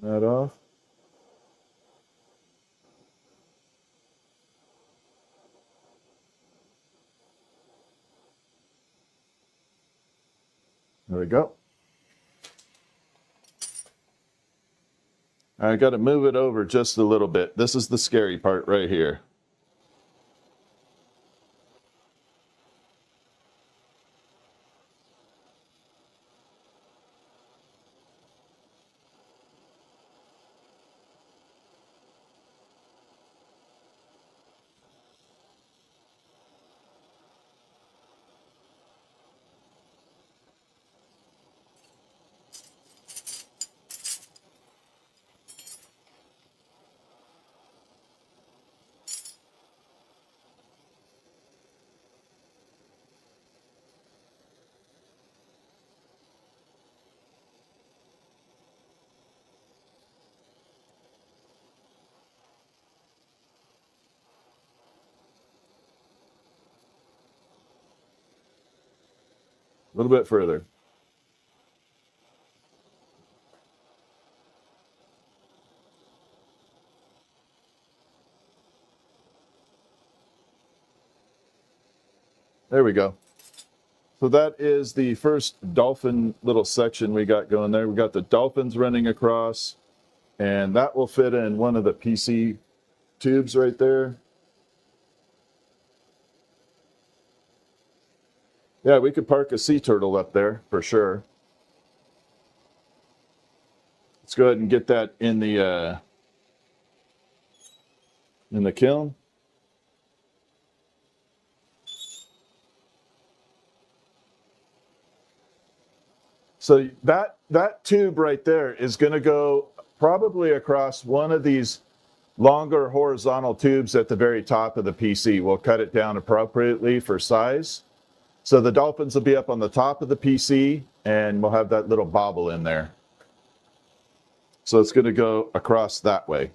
That off. There we go. I got to move it over just a little bit. This is the scary part right here. A little bit further. There we go. So that is the first dolphin little section we got going there. We got the dolphins running across, and that will fit in one of the PC tubes right there. Yeah, we could park a sea turtle up there for sure. Let's go ahead and get that in the kiln. So that tube right there is going to go probably across one of these longer horizontal tubes at the very top of the PC. We'll cut it down appropriately for size. So the dolphins will be up on the top of the PC, and we'll have that little bobble in there. So it's going to go across that way.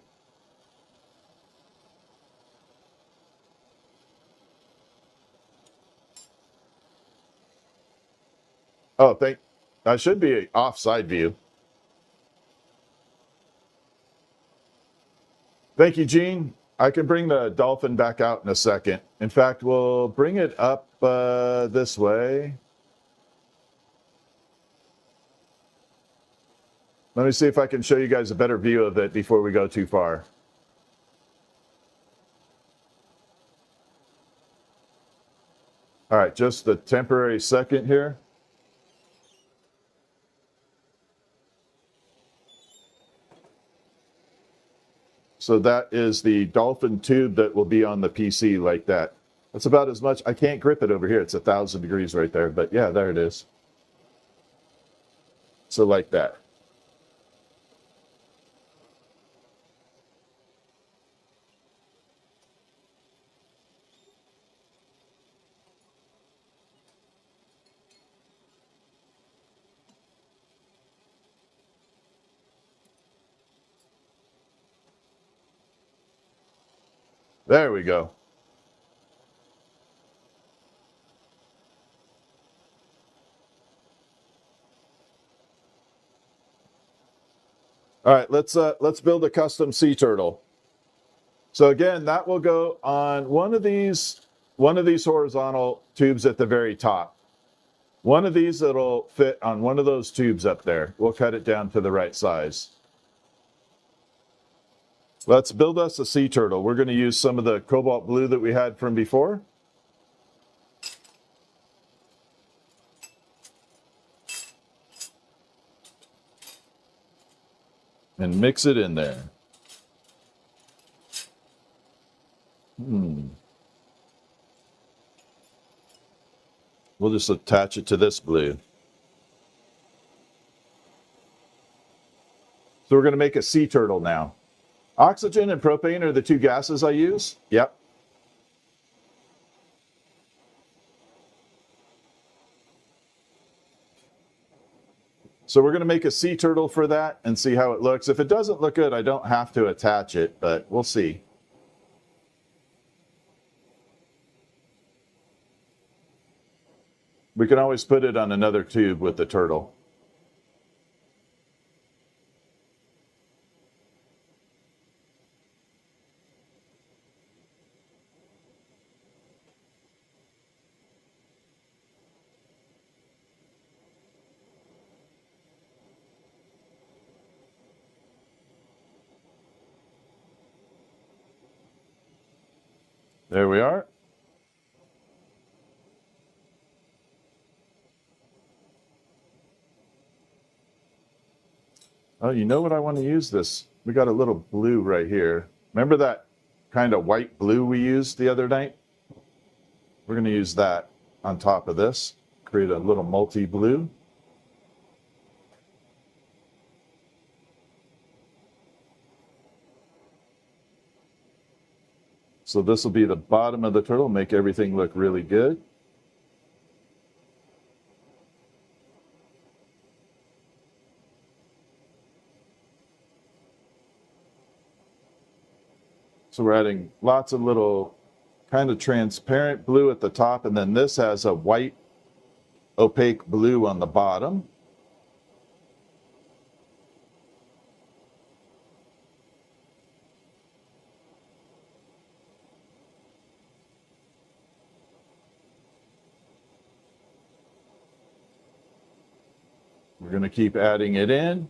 Oh, I should be an offside view. Thank you, Gene. I can bring the dolphin back out in a second. In fact, we'll bring it up this way. Let me see if I can show you guys a better view of it before we go too far. All right, just a temporary second here. So that is the dolphin tube that will be on the PC like that. That's about as much. I can't grip it over here. It's 1,000 degrees right there. But yeah, there it is. So like that. There we go. All right, let's build a custom sea turtle. So again, that will go on one of these horizontal tubes at the very top. One of these that'll fit on one of those tubes up there. We'll cut it down to the right size. Let's build us a sea turtle. We're going to use some of the cobalt blue that we had from before. And mix it in there. We'll just attach it to this blue. So we're going to make a sea turtle now. Oxygen and propane are the two gases I use. Yep. So we're going to make a sea turtle for that and see how it looks. If it doesn't look good, I don't have to attach it, but we'll see. We can always put it on another tube with the turtle. There we are. Oh, you know what I want to use this? We got a little blue right here. Remember that kind of white blue we used the other night? We're going to use that on top of this. Create a little multi-blue. So this will be the bottom of the turtle, make everything look really good. So we're adding lots of little kind of transparent blue at the top, and then this has a white opaque blue on the bottom. We're going to keep adding it in.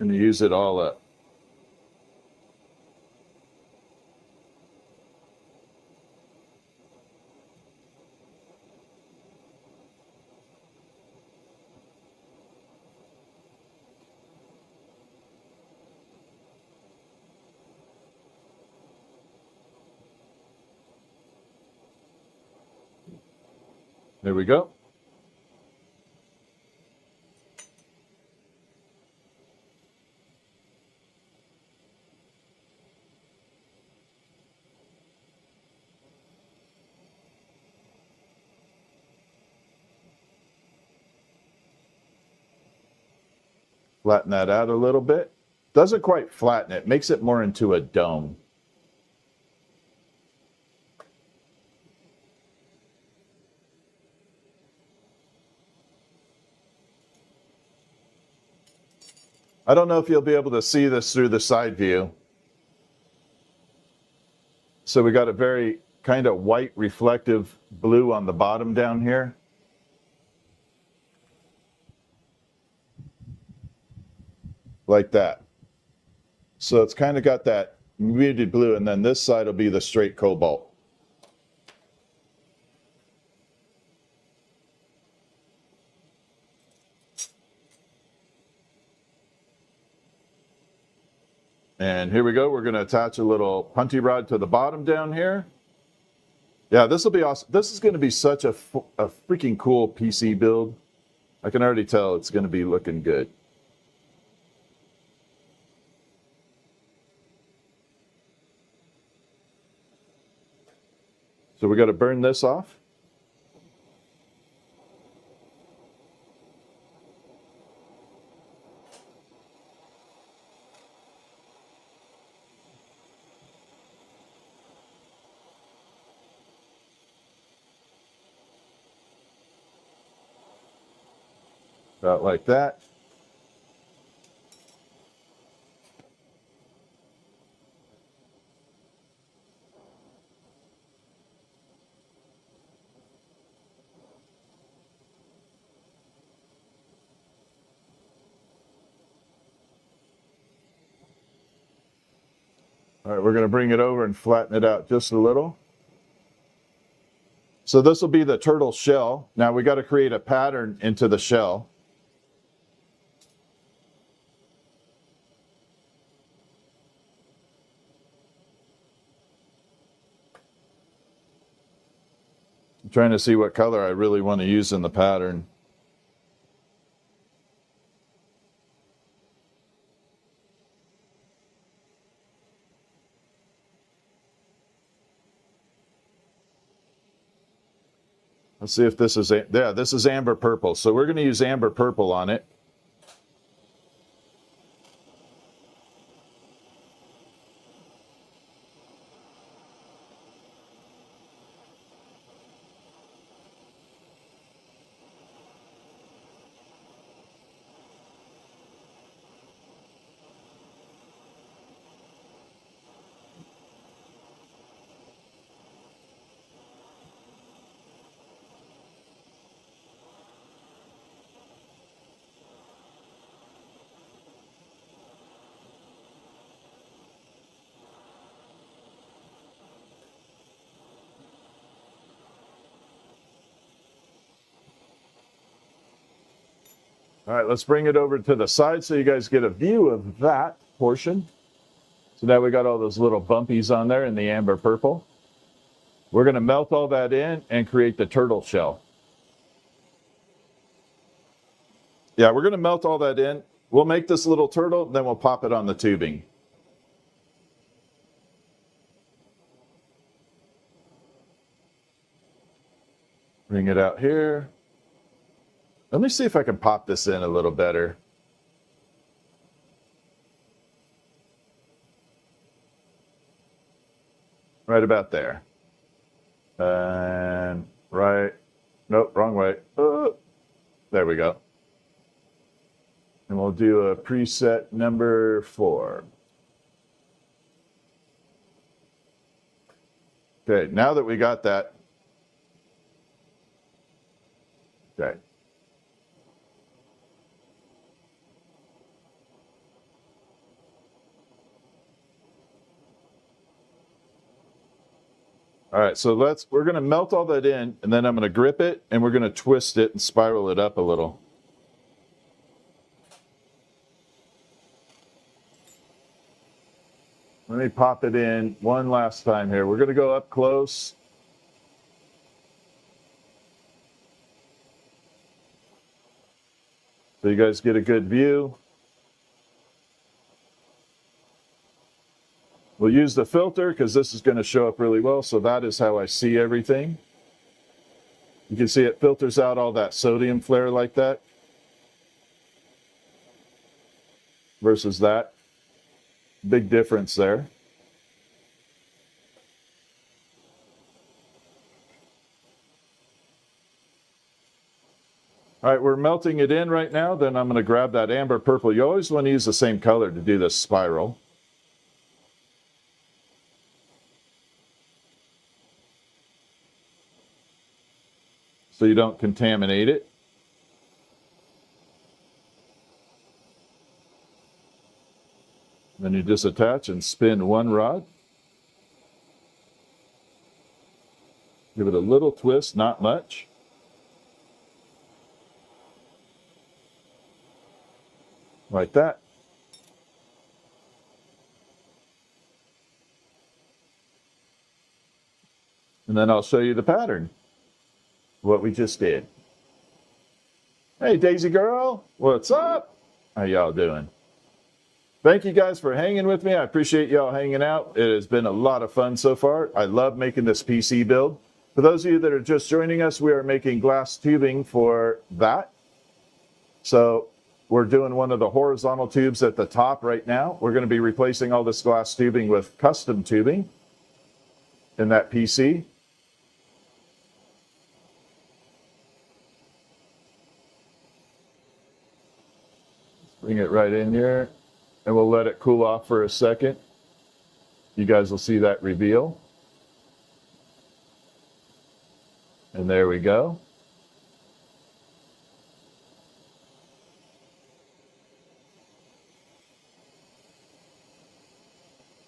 And use it all up. There we go. Flatten that out a little bit. Doesn't quite flatten it, makes it more into a dome. I don't know if you'll be able to see this through the side view. So we got a very kind of white reflective blue on the bottom down here. Like that. So it's kind of got that muted blue, and then this side will be the straight cobalt. And here we go. We're going to attach a little punty rod to the bottom down here. Yeah, this will be awesome. This is going to be such a freaking cool PC build. I can already tell it's going to be looking good. So we got to burn this off. About like that. All right, we're going to bring it over and flatten it out just a little. So this will be the turtle shell. Now we got to create a pattern into the shell. I'm trying to see what color I really want to use in the pattern. Let's see if this is, yeah, this is amber purple. So we're going to use amber purple on it. All right, let's bring it over to the side so you guys get a view of that portion. So now we got all those little bumpies on there in the amber purple. We're going to melt all that in and create the turtle shell. Yeah, we're going to melt all that in. We'll make this little turtle, then we'll pop it on the tubing. Bring it out here. Let me see if I can pop this in a little better. Right about there. And right, nope, wrong way. There we go. And we'll do a preset number 4. Okay, now that we got that. Okay. All right, so we're going to melt all that in, and then I'm going to grip it, and we're going to twist it and spiral it up a little. Let me pop it in one last time here. We're going to go up close. so you guys get a good view. We'll use the filter because this is going to show up really well. So that is how I see everything. You can see it filters out all that sodium flare like that versus that. Big difference there. All right, we're melting it in right now. Then I'm going to grab that amber purple. You always want to use the same color to do this spiral. So you don't contaminate it. Then you just attach and spin one rod. Give it a little twist, not much. Like that. And then I'll show you the pattern. What we just did. Hey, Daisy girl, what's up? How y'all doing? Thank you guys for hanging with me. I appreciate y'all hanging out. It has been a lot of fun so far. I love making this PC build. For those of you that are just joining us, we are making glass tubing for that. So we're doing one of the horizontal tubes at the top right now. We're going to be replacing all this glass tubing with custom tubing in that PC. Bring it right in here, and we'll let it cool off for a second. You guys will see that reveal. And there we go.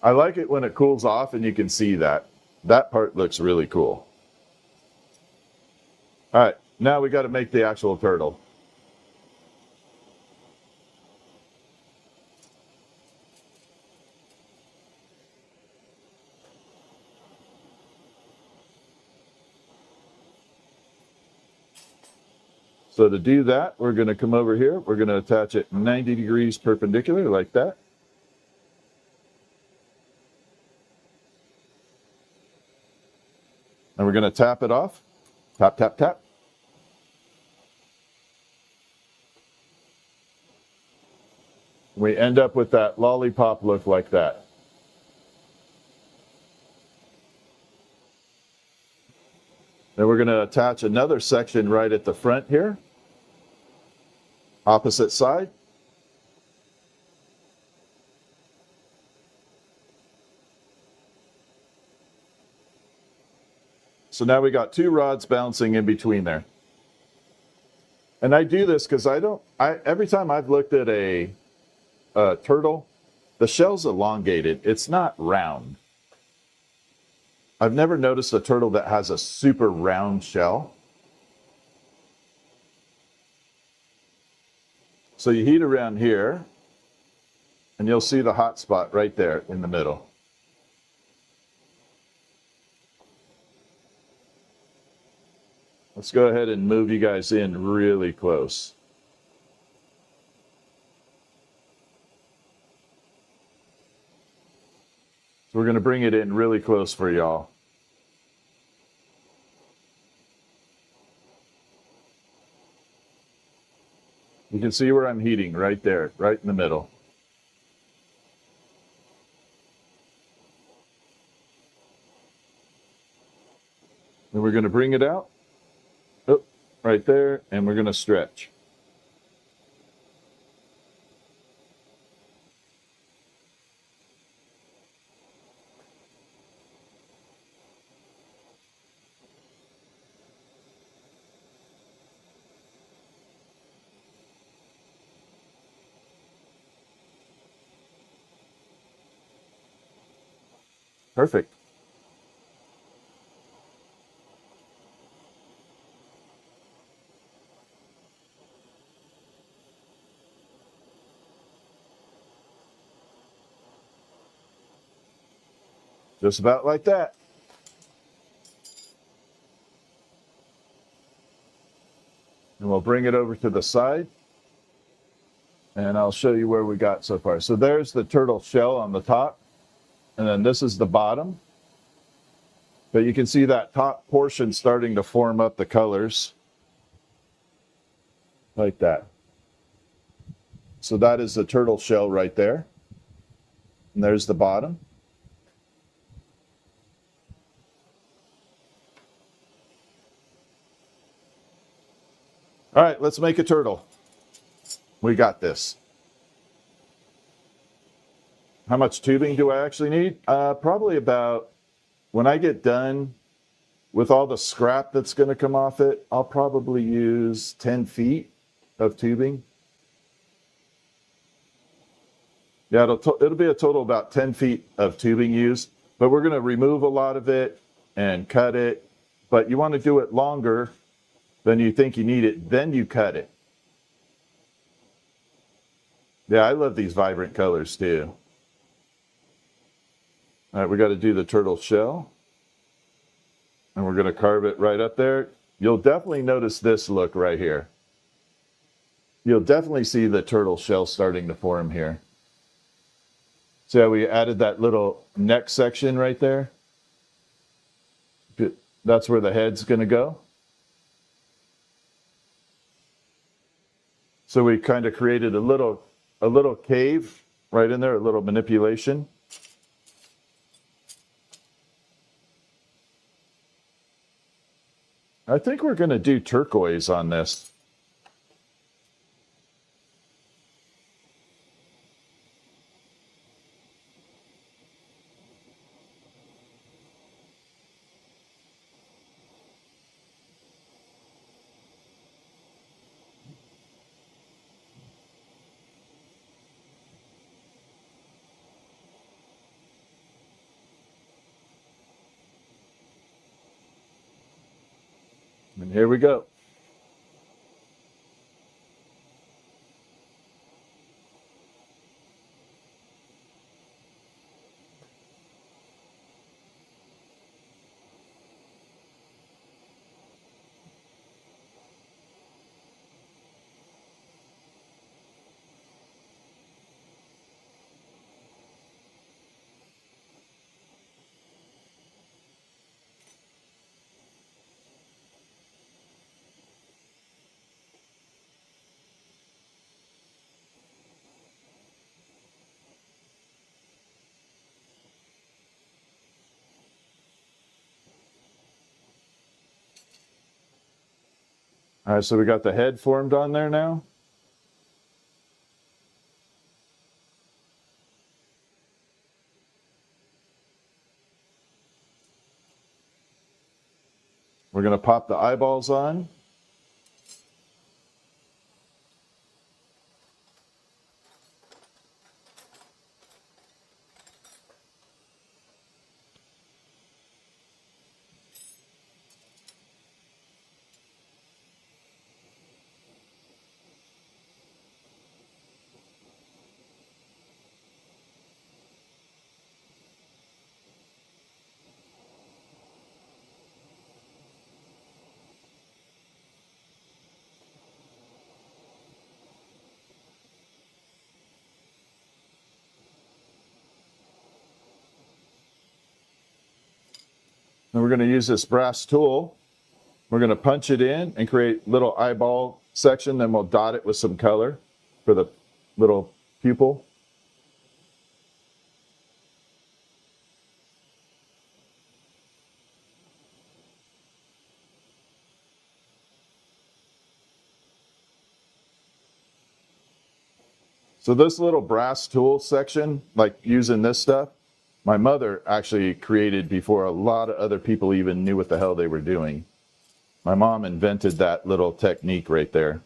I like it when it cools off and you can see that. That part looks really cool. All right, now we got to make the actual turtle. So to do that, we're going to come over here. We're going to attach it 90 degrees perpendicular like that. And we're going to tap it off. Tap, tap, tap. We end up with that lollipop look like that. Then we're going to attach another section right at the front here. Opposite side. So now we got two rods bouncing in between there. And I do this because every time I've looked at a turtle, the shell's elongated. It's not round. I've never noticed a turtle that has a super round shell. So you heat around here, and you'll see the hot spot right there in the middle. Let's go ahead and move you guys in really close. So we're going to bring it in really close for y'all. You can see where I'm heating right there, right in the middle. And we're going to bring it out, right there, and we're going to stretch. Perfect. Just about like that. And we'll bring it over to the side. And I'll show you where we got so far. So there's the turtle shell on the top, and then this is the bottom. But you can see that top portion starting to form up the colors like that. So that is the turtle shell right there. And there's the bottom. All right, let's make a turtle. We got this. How much tubing do I actually need? Probably about, when I get done with all the scrap that's going to come off it, I'll probably use 10 feet of tubing. Yeah, it'll be a total about 10 feet of tubing used, but we're going to remove a lot of it and cut it. But you want to do it longer than you think you need it, then you cut it. Yeah, I love these vibrant colors too. All right, we got to do the turtle shell. And we're going to carve it right up there. You'll definitely notice this look right here. You'll definitely see the turtle shell starting to form here. See how we added that little neck section right there? That's where the head's going to go. So we kind of created a little cave right in there, a little manipulation. I think we're going to do turquoise on this. And here we go. All right, so we got the head formed on there now. We're going to pop the eyeballs on. And we're going to use this brass tool. We're going to punch it in and create little eyeball section. Then we'll dot it with some color for the little pupil. So this little brass tool section, like using this stuff, my mother actually created before a lot of other people even knew what the hell they were doing. My mom invented that little technique right there.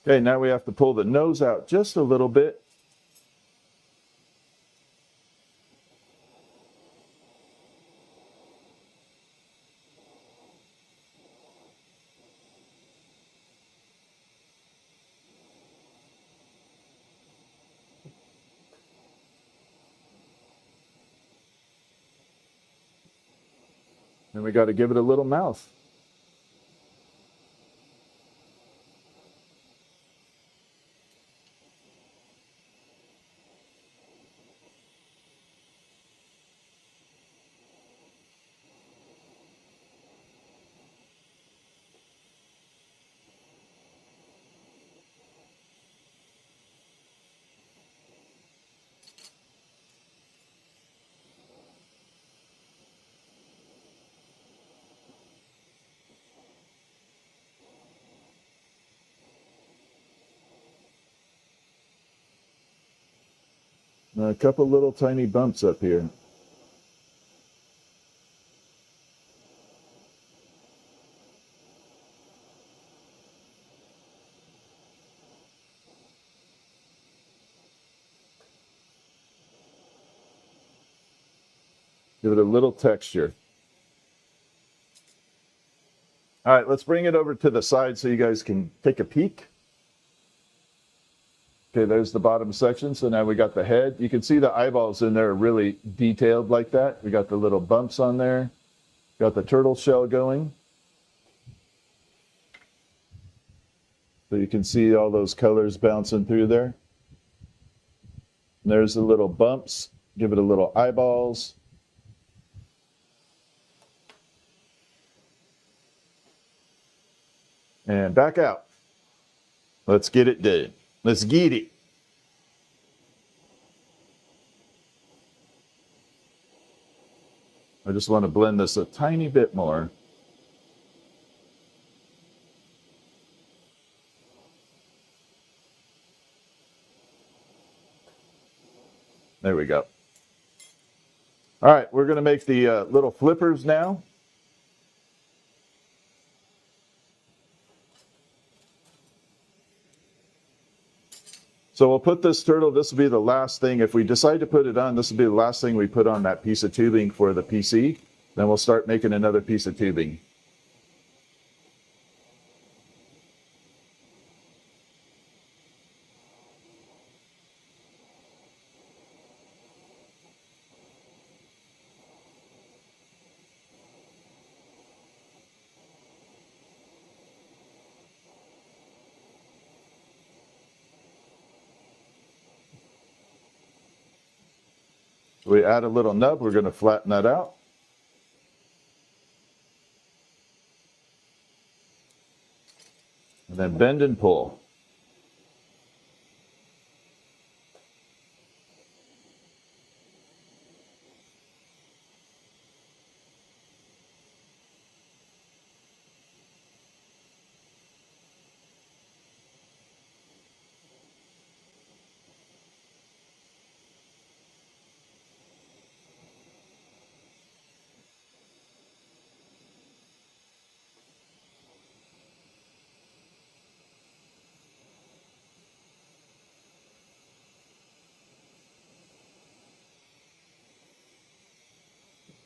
Okay, now we have to pull the nose out just a little bit. And we got to give it a little mouth. A couple little tiny bumps up here. Give it a little texture. All right, let's bring it over to the side so you guys can take a peek. Okay, there's the bottom section. So now we got the head. You can see the eyeballs in there are really detailed like that. We got the little bumps on there. Got the turtle shell going. So you can see all those colors bouncing through there. And there's the little bumps. Give it a little eyeballs. And back out. Let's get it done. Let's get it. I just want to blend this a tiny bit more. There we go. All right, we're going to make the little flippers now. So we'll put this turtle, this will be the last thing. If we decide to put it on, this will be the last thing we put on that piece of tubing for the PC. Then we'll start making another piece of tubing. We add a little nub, we're going to flatten that out. And then bend and pull.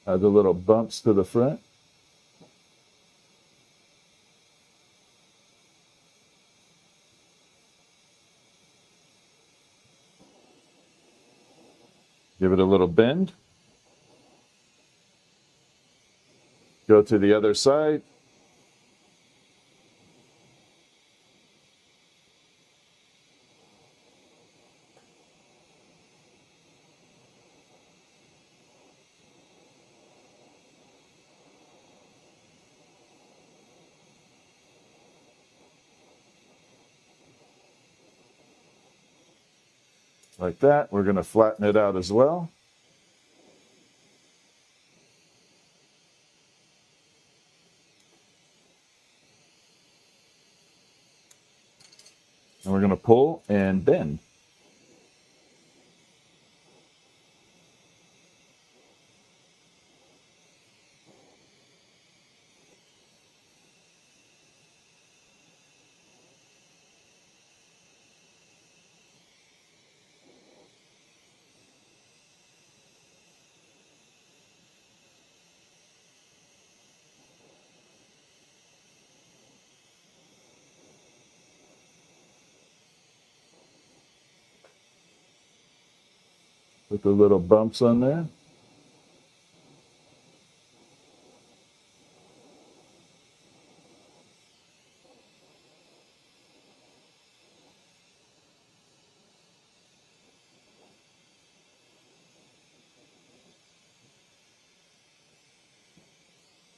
Add the little bumps to the front. Give it a little bend. Go to the other side. Like that. We're going to flatten it out as well. And we're going to pull and bend. with the little bumps on there.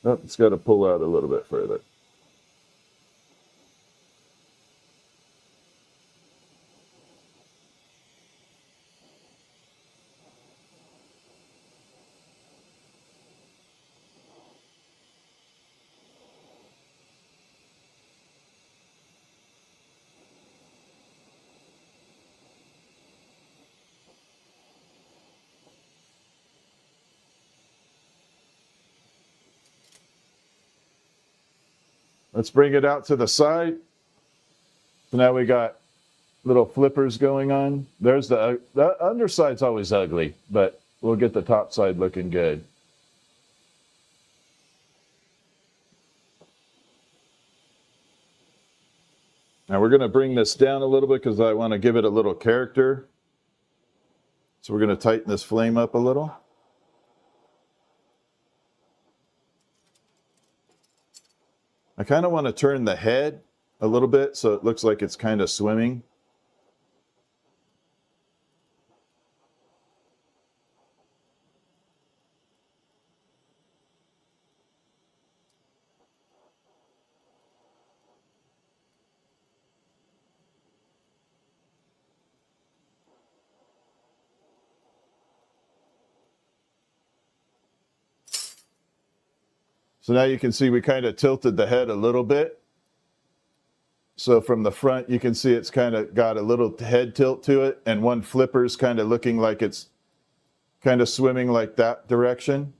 Oh, it's got to pull out a little bit further. Let's bring it out to the side. So now we got little flippers going on. There's the underside's always ugly, but we'll get the top side looking good. Now we're going to bring this down a little bit because I want to give it a little character. So we're going to tighten this flame up a little. I kind of want to turn the head a little bit so it looks like it's kind of swimming. So now you can see we kind of tilted the head a little bit. So from the front, you can see it's kind of got a little head tilt to it, and one flipper's kind of looking like it's kind of swimming like that direction.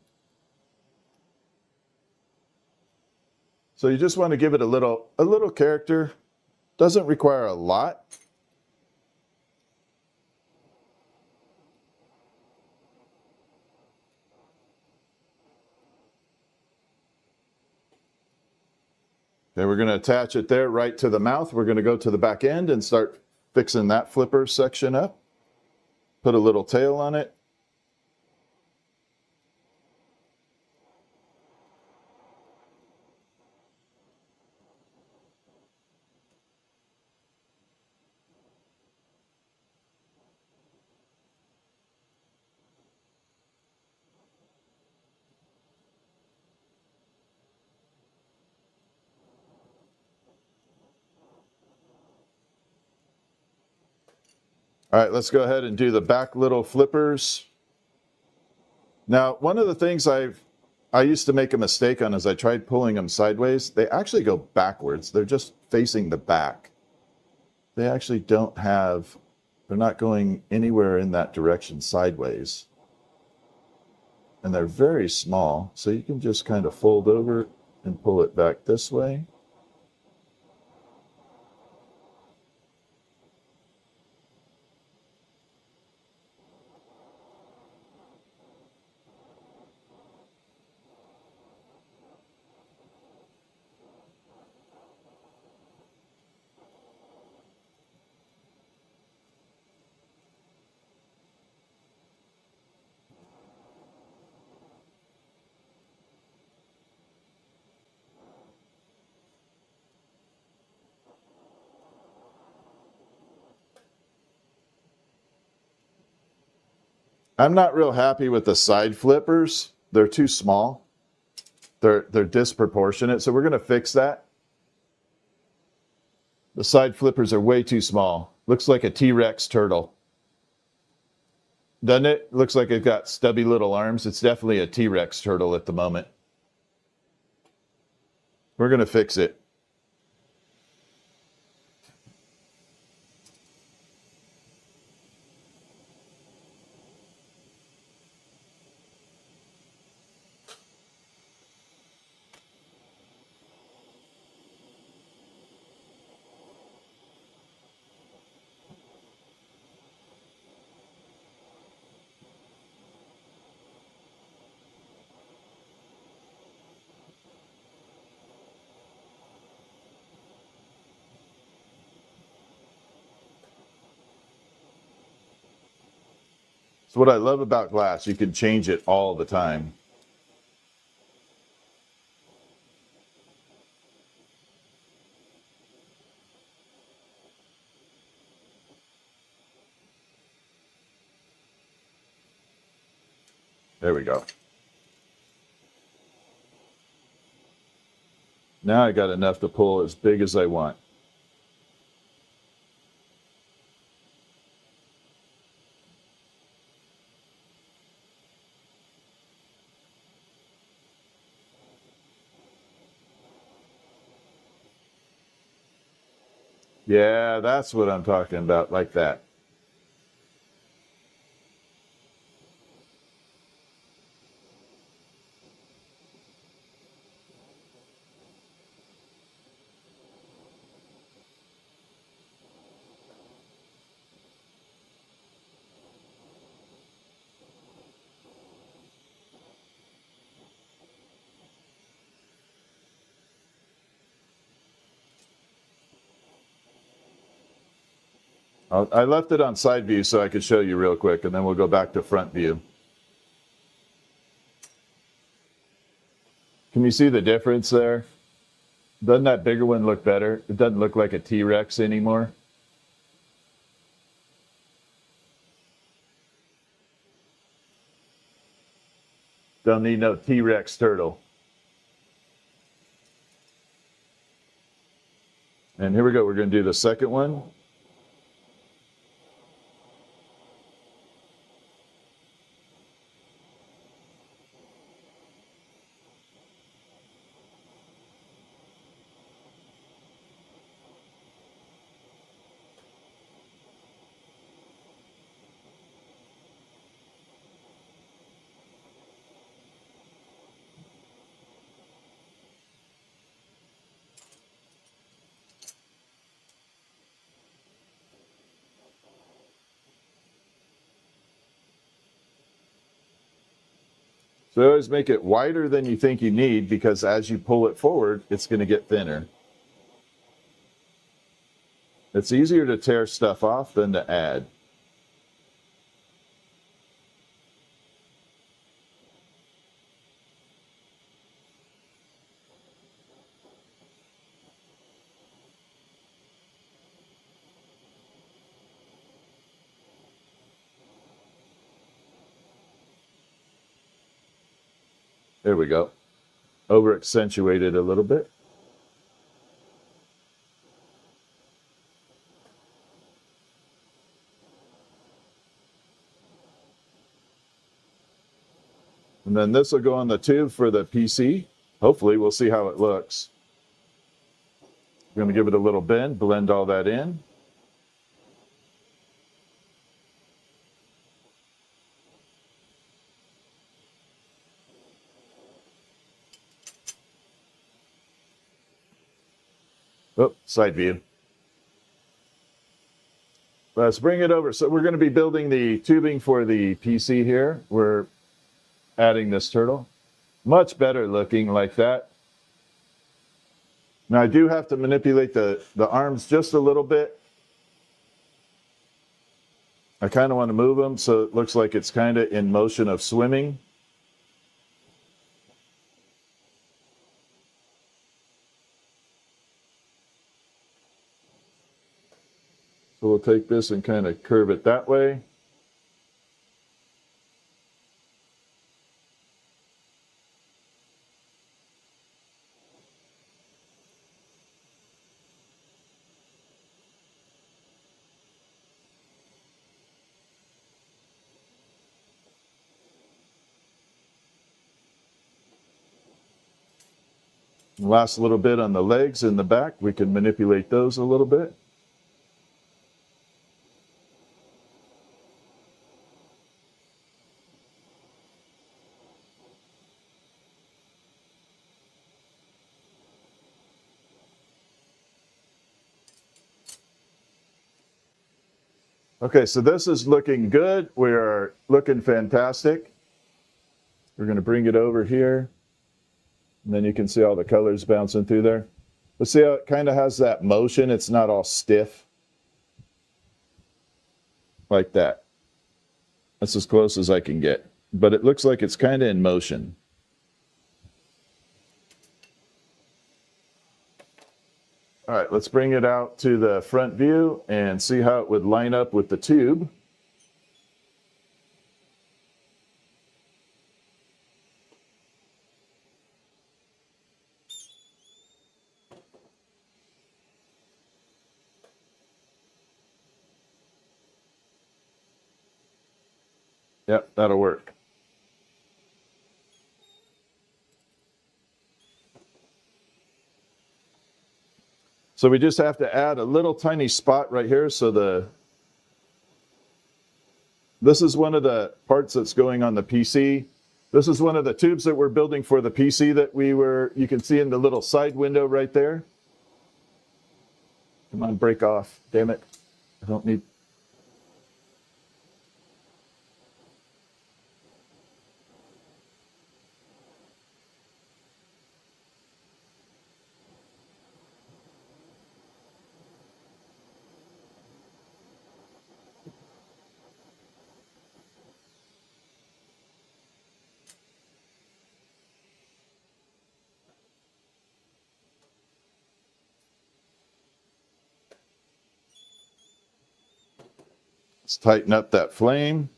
So you just want to give it a little character. Doesn't require a lot. Okay, we're going to attach it there right to the mouth. We're going to go to the back end and start fixing that flipper section up. Put a little tail on it. All right, let's go ahead and do the back little flippers. Now, one of the things I used to make a mistake on is I tried pulling them sideways. They actually go backwards. They're just facing the back. They actually don't have, they're not going anywhere in that direction sideways. And they're very small, so you can just kind of fold over and pull it back this way. I'm not real happy with the side flippers. They're too small. They're disproportionate, so we're going to fix that. The side flippers are way too small. Looks like a T-Rex turtle. Doesn't it? Looks like it's got stubby little arms. It's definitely a T-Rex turtle at the moment. We're going to fix it. It's what I love about glass. You can change it all the time. There we go. Now I got enough to pull as big as I want. Yeah, that's what I'm talking about, like that. I left it on side view so I could show you real quick, and then we'll go back to front view. Can you see the difference there? Doesn't that bigger one look better? It doesn't look like a T-Rex anymore. Don't need no T-Rex turtle. And here we go. We're going to do the second one. So always make it wider than you think you need, because as you pull it forward, it's going to get thinner. It's easier to tear stuff off than to add. There we go. Over accentuated a little bit. And then this will go on the tube for the PC. Hopefully, we'll see how it looks. I'm going to give it a little bend, blend all that in. Oh, side view. Let's bring it over. So we're going to be building the tubing for the PC here. We're adding this turtle. Much better looking like that. Now I do have to manipulate the arms just a little bit. I kind of want to move them so it looks like it's kind of in motion of swimming. So we'll take this and kind of curve it that way. Last little bit on the legs in the back, we can manipulate those a little bit. Okay, so this is looking good. We are looking fantastic. We're going to bring it over here. And then you can see all the colors bouncing through there. But see how it kind of has that motion? It's not all stiff like that. That's as close as I can get. But it looks like it's kind of in motion. All right, let's bring it out to the front view and see how it would line up with the tube. Yep, that'll work. So we just have to add a little tiny spot right here. So this is one of the parts that's going on the PC. This is one of the tubes that we're building for the PC that you can see in the little side window right there. Come on, break off. Damn it. I don't need. Let's tighten up that flame.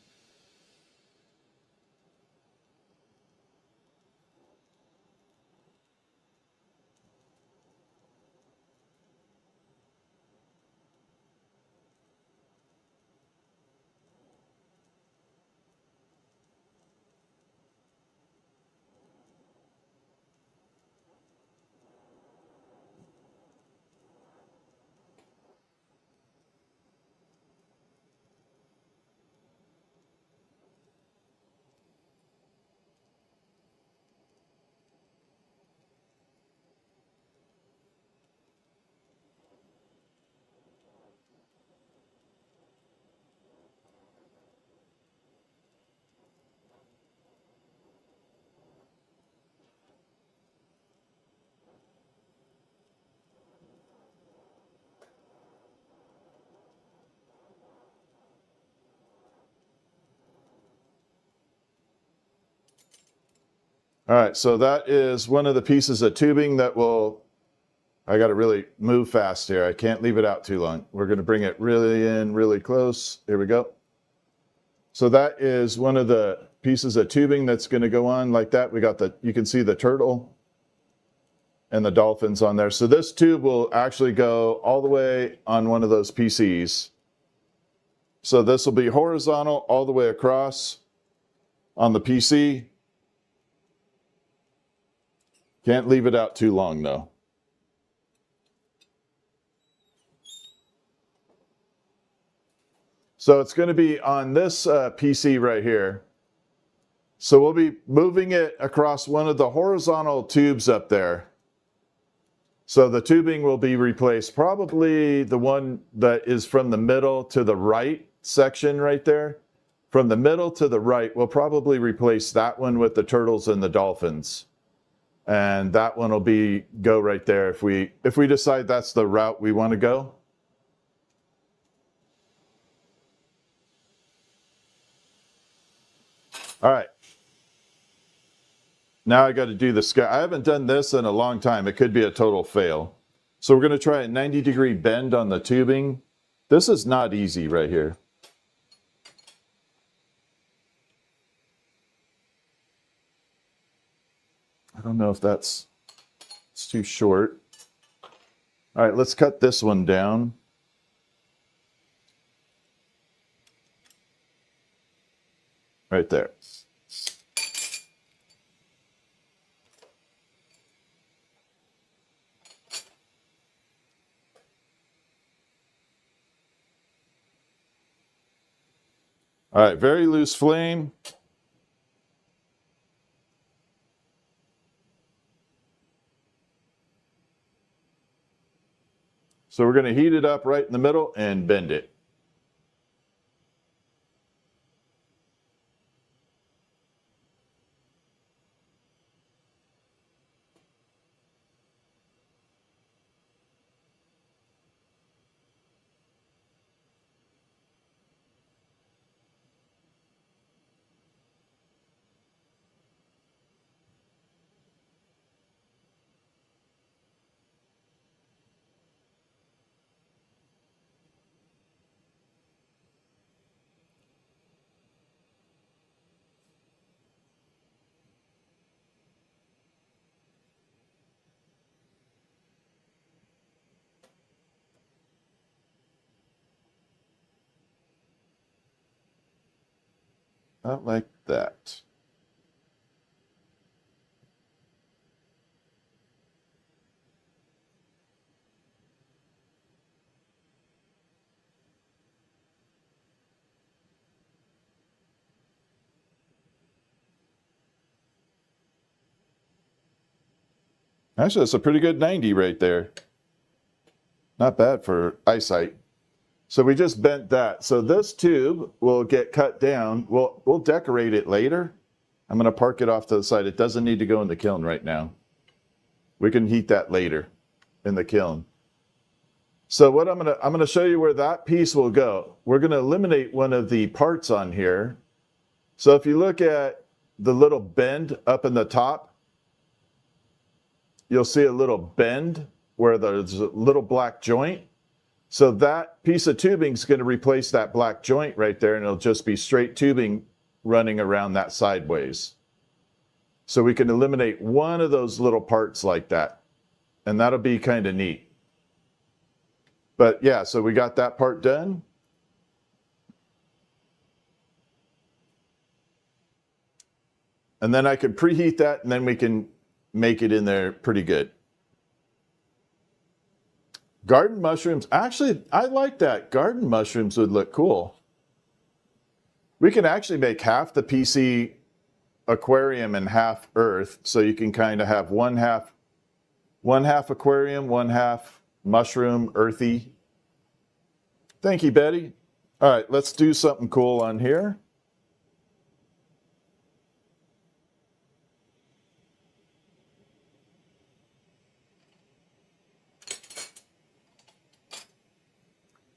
All right, so that is one of the pieces of tubing that will, I got to really move fast here. I can't leave it out too long. We're going to bring it really in, really close. Here we go. So that is one of the pieces of tubing that's going to go on like that. We got you can see the turtle and the dolphins on there. So this tube will actually go all the way on one of those PCs. So this will be horizontal all the way across on the PC. Can't leave it out too long though. So it's going to be on this PC right here. So we'll be moving it across one of the horizontal tubes up there. So the tubing will be replaced, probably the one that is from the middle to the right section right there. From the middle to the right, we'll probably replace that one with the turtles and the dolphins. And that one will go right there if we decide that's the route we want to go. All right. Now I got to do the sky. I haven't done this in a long time. It could be a total fail. So we're going to try a 90-degree bend on the tubing. This is not easy right here. I don't know if it's too short. All right, let's cut this one down. Right there. All right, very loose flame. So we're going to heat it up right in the middle and bend it. Not like that. Actually, that's a pretty good 90 right there. Not bad for eyesight. So we just bent that. So this tube will get cut down. We'll decorate it later. I'm going to park it off to the side. It doesn't need to go in the kiln right now. We can heat that later in the kiln. So what I'm going to show you where that piece will go. We're going to eliminate one of the parts on here. So if you look at the little bend up in the top, you'll see a little bend where there's a little black joint. So that piece of tubing is going to replace that black joint right there, and it'll just be straight tubing running around that sideways. So we can eliminate one of those little parts like that, and that'll be kind of neat. But yeah, so we got that part done. And then I can preheat that, and then we can make it in there pretty good. Garden mushrooms, actually, I like that. Garden mushrooms would look cool. We can actually make half the PC aquarium and half earth, so you can kind of have one half aquarium, one half mushroom, earthy. Thank you, Betty. All right, let's do something cool on here.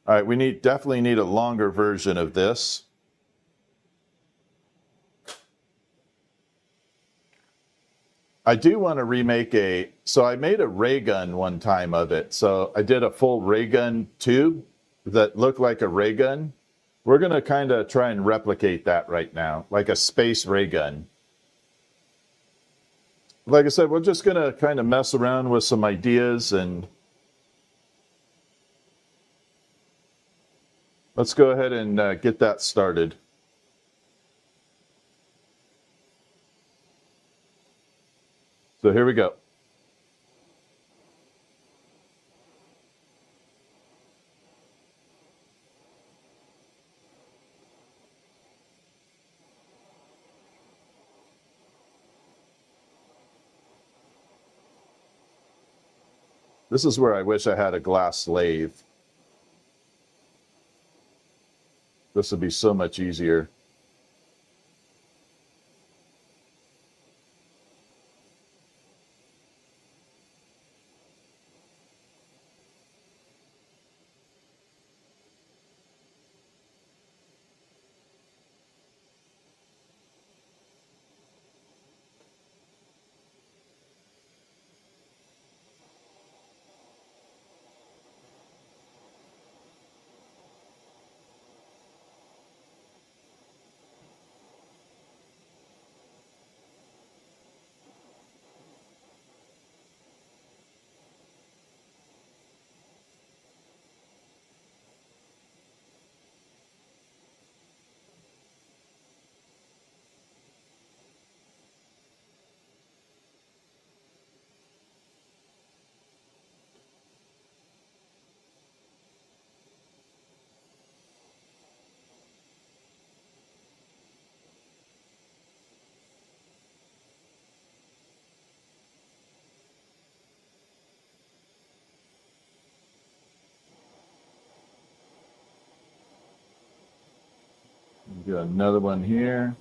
All right, we definitely need a longer version of this. I do want to remake so I made a ray gun one time of it. So I did a full ray gun tube that looked like a ray gun. We're going to kind of try and replicate that right now, like a space ray gun. Like I said, we're just going to kind of mess around with some ideas, and let's go ahead and get that started. So here we go. This is where I wish I had a glass lathe. This would be so much easier. Got another one here.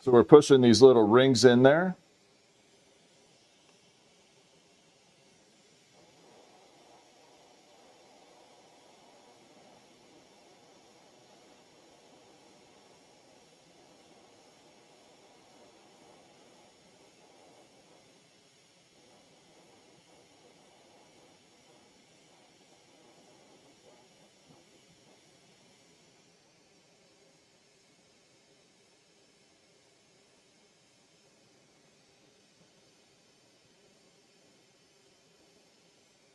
So we're pushing these little rings in there.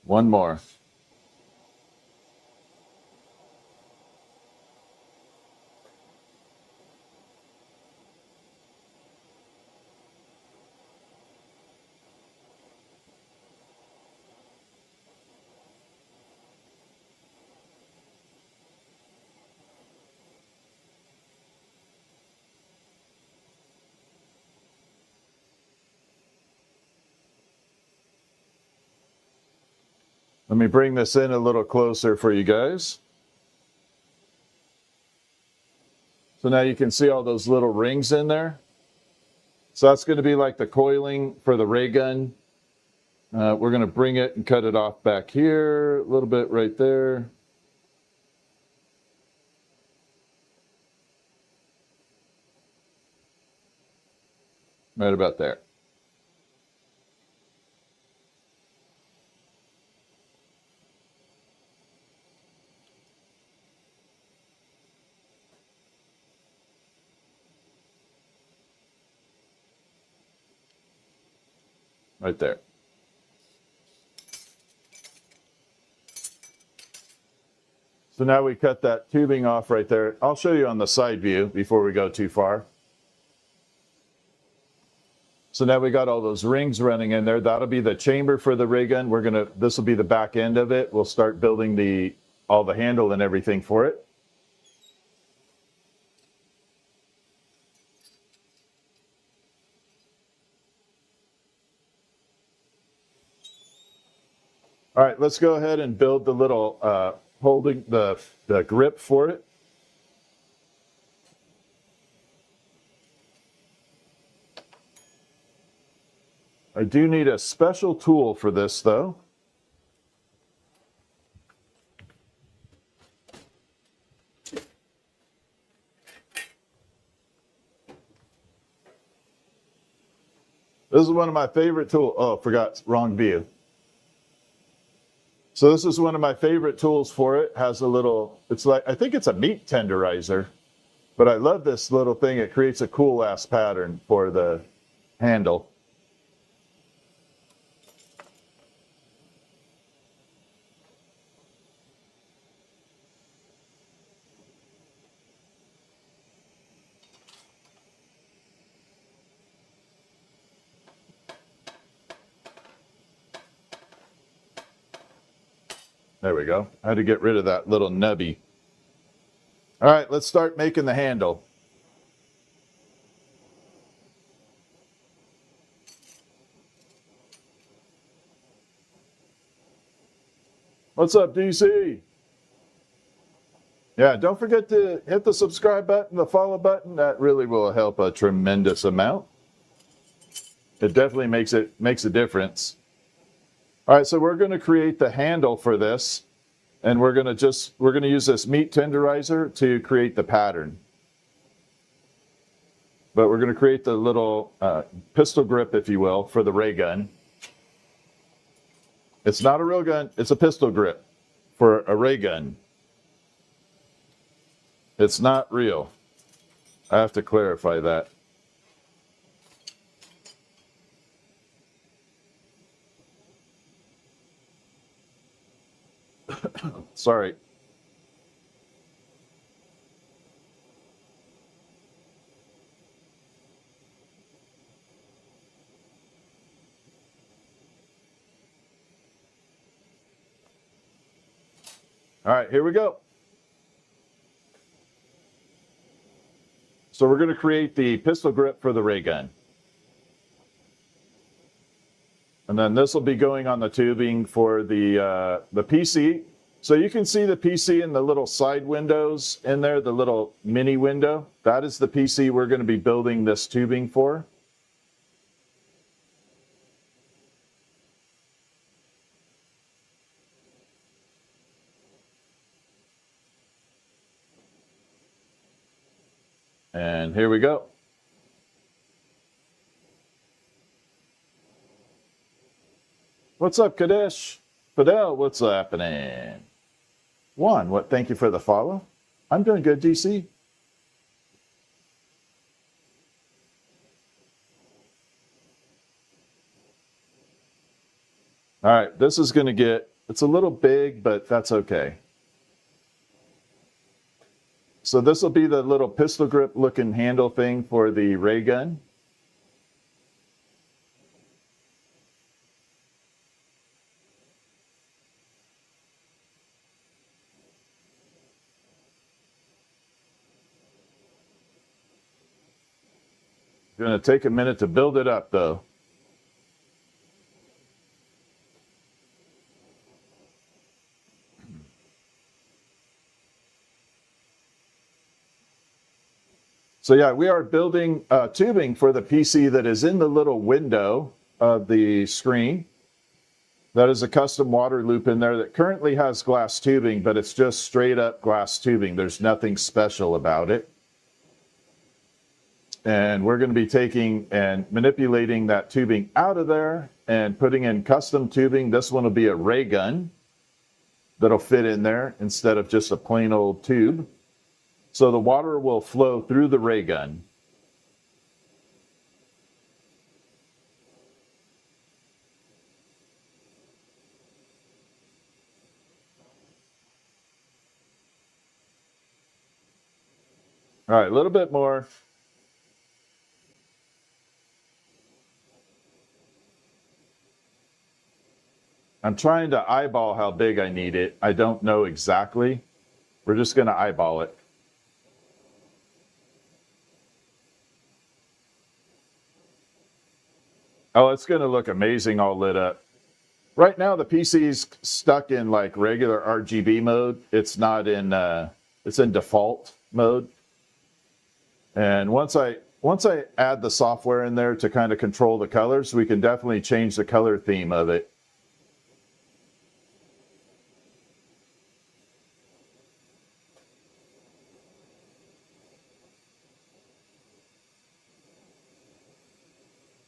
One more. Let me bring this in a little closer for you guys. So now you can see all those little rings in there. So that's going to be like the coiling for the ray gun. We're going to bring it and cut it off back here, a little bit right there. Right about there. Right there. So now we cut that tubing off right there. I'll show you on the side view before we go too far. So now we got all those rings running in there. That'll be the chamber for the ray gun. This will be the back end of it. We'll start building all the handle and everything for it. All right, let's go ahead and build the little holding the grip for it. I do need a special tool for this though. This is one of my favorite tools. Oh, forgot, wrong view. So this is one of my favorite tools for it. Has a little, it's like, I think it's a meat tenderizer, but I love this little thing. It creates a cool ass pattern for the handle. There we go. I had to get rid of that little nubby. All right, let's start making the handle. What's up, DC? Yeah, don't forget to hit the subscribe button, the follow button. That really will help a tremendous amount. It definitely makes a difference. All right, so we're going to create the handle for this, and we're going to use this meat tenderizer to create the pattern. But we're going to create the little pistol grip, if you will, for the ray gun. It's not a real gun, it's a pistol grip for a ray gun. It's not real. I have to clarify that. Sorry. All right, here we go. So we're going to create the pistol grip for the ray gun. And then this will be going on the tubing for the PC. So you can see the PC in the little side windows in there, the little mini window. That is the PC we're going to be building this tubing for. And here we go. What's up, Kadesh? Fidel, what's happening? Juan, what? Thank you for the follow. I'm doing good, DC. All right, this is going to get, it's a little big, but that's okay. So this will be the little pistol grip looking handle thing for the ray gun. Going to take a minute to build it up, though. So yeah, we are building tubing for the PC that is in the little window of the screen. That is a custom water loop in there that currently has glass tubing, but it's just straight up glass tubing. There's nothing special about it. And we're going to be taking and manipulating that tubing out of there and putting in custom tubing. This one will be a ray gun that'll fit in there instead of just a plain old tube. So the water will flow through the ray gun. All right, a little bit more. I'm trying to eyeball how big I need it. I don't know exactly. We're just going to eyeball it. Oh, it's going to look amazing all lit up. Right now, the PC's stuck in like regular RGB mode. It's not in, it's in default mode. And once I add the software in there to kind of control the colors, we can definitely change the color theme of it.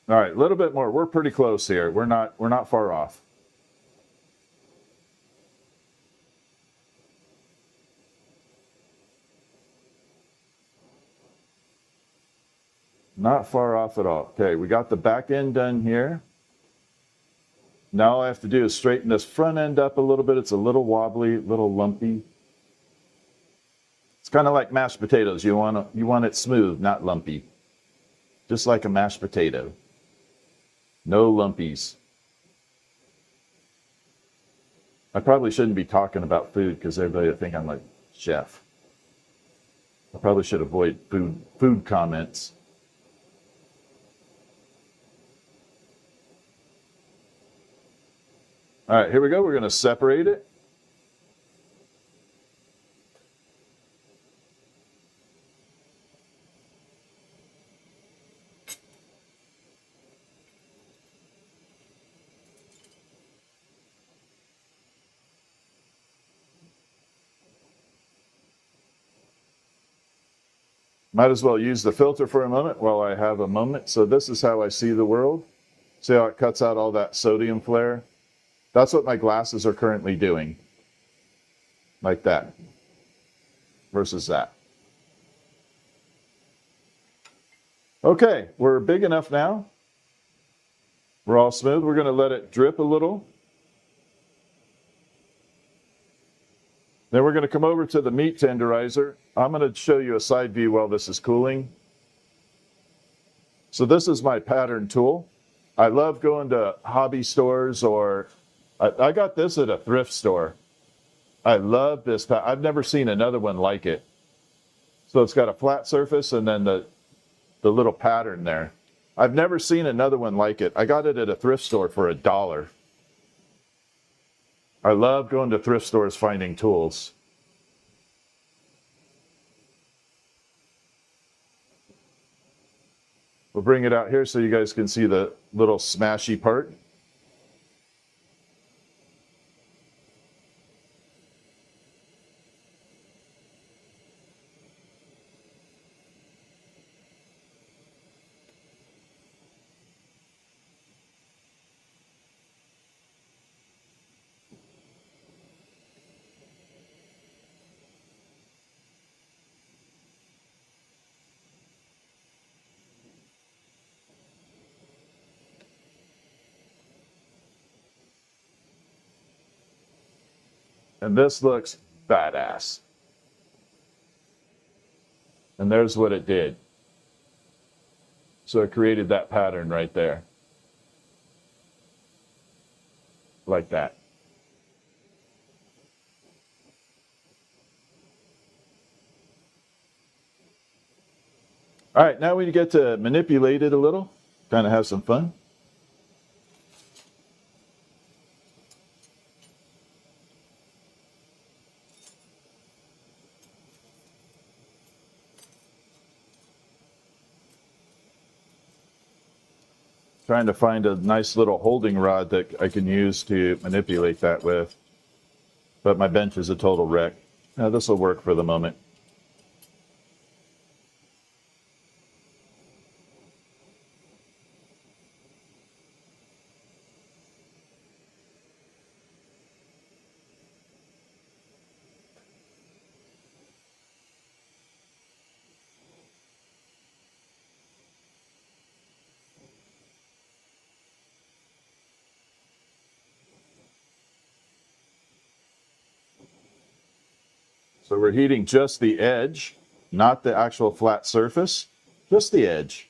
All right, a little bit more. We're pretty close here. We're not far off. Not far off at all. Okay, we got the back end done here. Now all I have to do is straighten this front end up a little bit. It's a little wobbly, a little lumpy. It's kind of like mashed potatoes. You want it smooth, not lumpy. Just like a mashed potato. No lumpies. I probably shouldn't be talking about food because everybody will think I'm like chef. I probably should avoid food comments. All right, here we go. We're going to separate it. Might as well use the filter for a moment while I have a moment. So this is how I see the world. See how it cuts out all that sodium flare? That's what my glasses are currently doing. Like that. Versus that. Okay, we're big enough now. We're all smooth. We're going to let it drip a little. Then we're going to come over to the meat tenderizer. I'm going to show you a side view while this is cooling. So this is my pattern tool. I love going to hobby stores, or I got this at a thrift store. I love this. I've never seen another one like it. So it's got a flat surface and then the little pattern there. I've never seen another one like it. I got it at a thrift store for $1. I love going to thrift stores finding tools. We'll bring it out here so you guys can see the little smashy part. And this looks badass. And there's what it did. So it created that pattern right there. Like that. All right, now we get to manipulate it a little, kind of have some fun. Trying to find a nice little holding rod that I can use to manipulate that with. But my bench is a total wreck. Now this will work for the moment. So we're heating just the edge, not the actual flat surface, just the edge.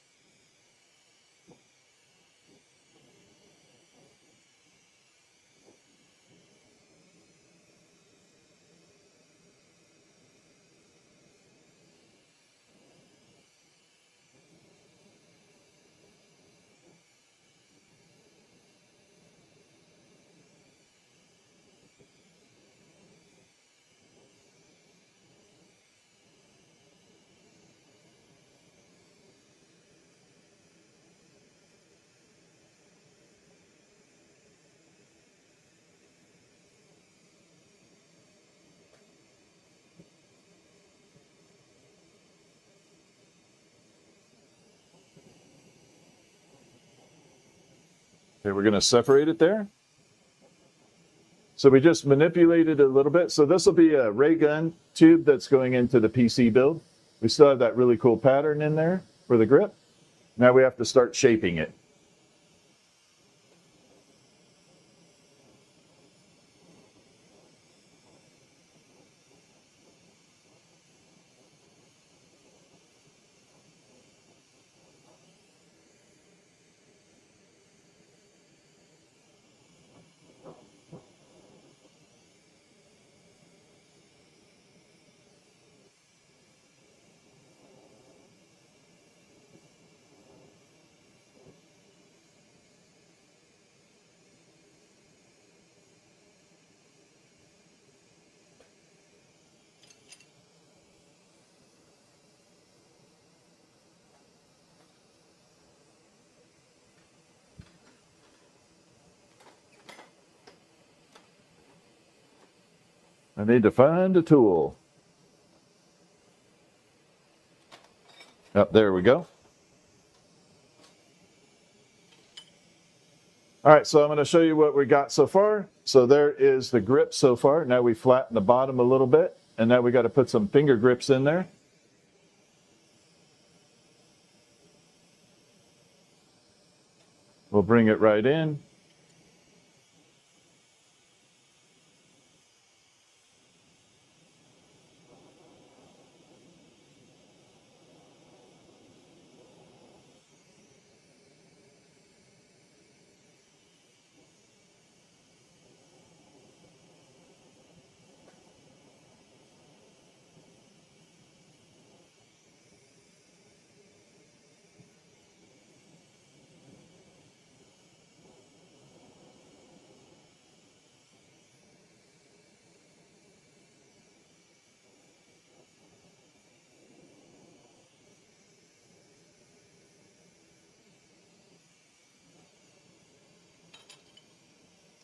Okay, we're going to separate it there. So we just manipulated it a little bit. So this will be a ray gun tube that's going into the PC build. We still have that really cool pattern in there for the grip. Now we have to start shaping it. I need to find a tool. Oh, there we go. All right, so I'm going to show you what we got so far. So there is the grip so far. Now we flatten the bottom a little bit, and now we got to put some finger grips in there. We'll bring it right in.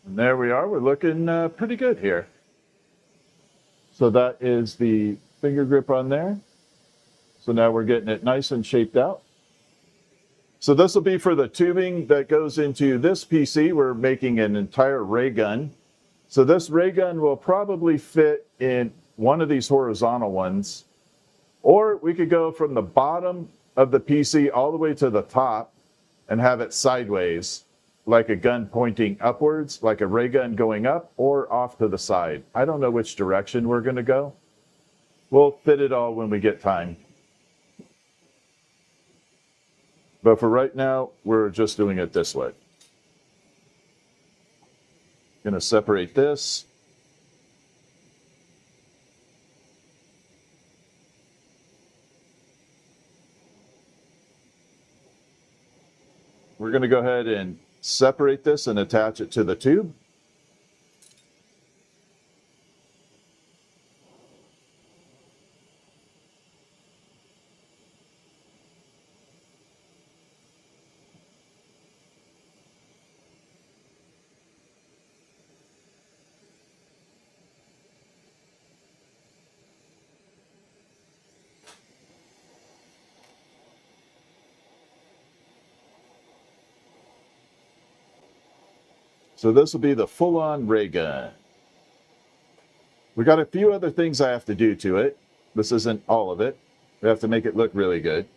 And there we are. We're looking pretty good here. So that is the finger grip on there. So now we're getting it nice and shaped out. So this will be for the tubing that goes into this PC. We're making an entire ray gun. So this ray gun will probably fit in one of these horizontal ones, or we could go from the bottom of the PC all the way to the top and have it sideways, like a gun pointing upwards, like a ray gun going up or off to the side. I don't know which direction we're going to go. We'll fit it all when we get time. But for right now, we're just doing it this way. Going to separate this. We're going to go ahead and separate this and attach it to the tube. So this will be the full-on ray gun. We got a few other things I have to do to it. This isn't all of it. We have to make it look really good.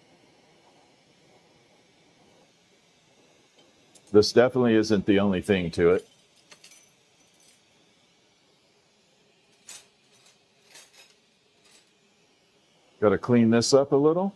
This definitely isn't the only thing to it. Got to clean this up a little.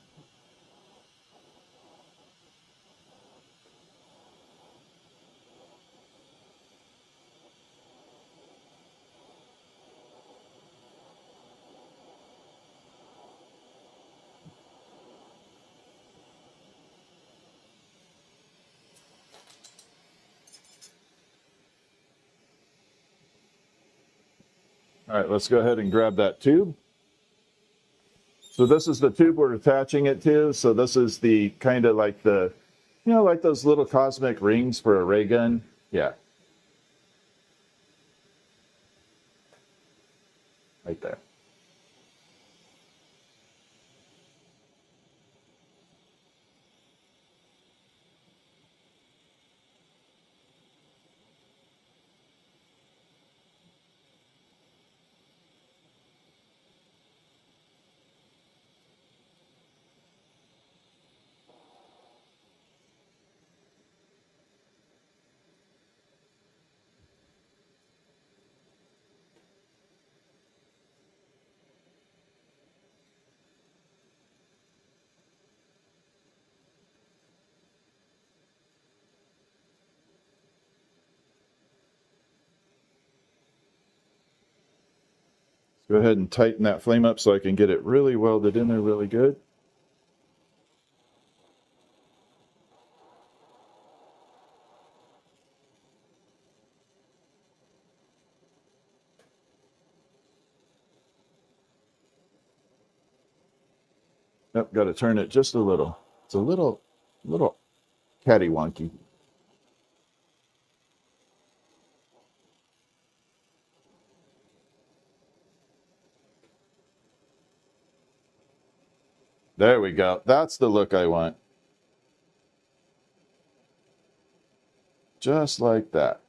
All right, let's go ahead and grab that tube. So this is the tube we're attaching it to. So this is the kind of like the, you know, like those little cosmic rings for a ray gun. Yeah. Right there. Go ahead and tighten that flame up so I can get it really welded in there really good. Yep, got to turn it just a little. It's a little catty-wonky. There we go. That's the look I want. Just like that.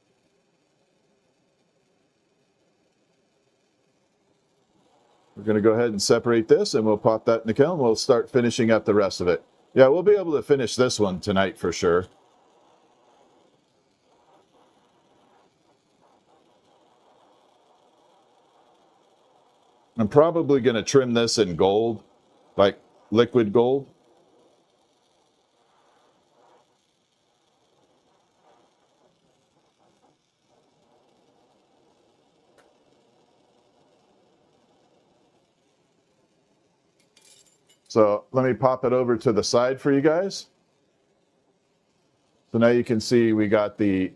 We're going to go ahead and separate this and we'll pop that in the kiln. We'll start finishing up the rest of it. Yeah, we'll be able to finish this one tonight for sure. I'm probably going to trim this in gold, like liquid gold. So let me pop it over to the side for you guys. So now you can see we got the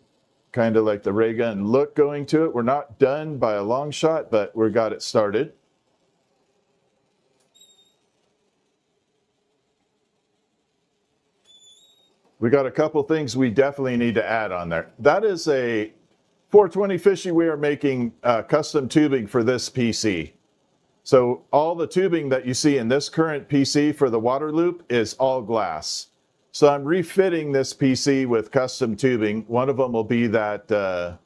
kind of like the ray gun look going to it. We're not done by a long shot, but we got it started. We got a couple things we definitely need to add on there. That is a 420 Fishy, we are making custom tubing for this PC. So all the tubing that you see in this current PC for the water loop is all glass. So I'm refitting this PC with custom tubing. One of them will be that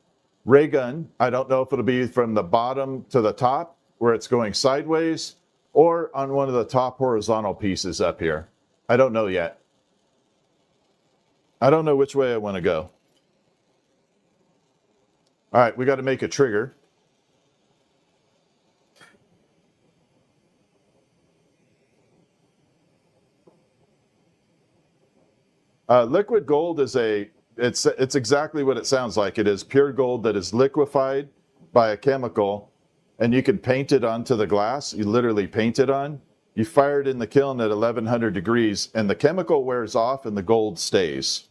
ray gun. I don't know if it'll be from the bottom to the top where it's going sideways or on one of the top horizontal pieces up here. I don't know yet. I don't know which way I want to go. All right, we got to make a trigger. Liquid gold is it's exactly what it sounds like. It is pure gold that is liquefied by a chemical, and you can paint it onto the glass. You literally paint it on. You fire it in the kiln at 1100 degrees, and the chemical wears off and the gold stays.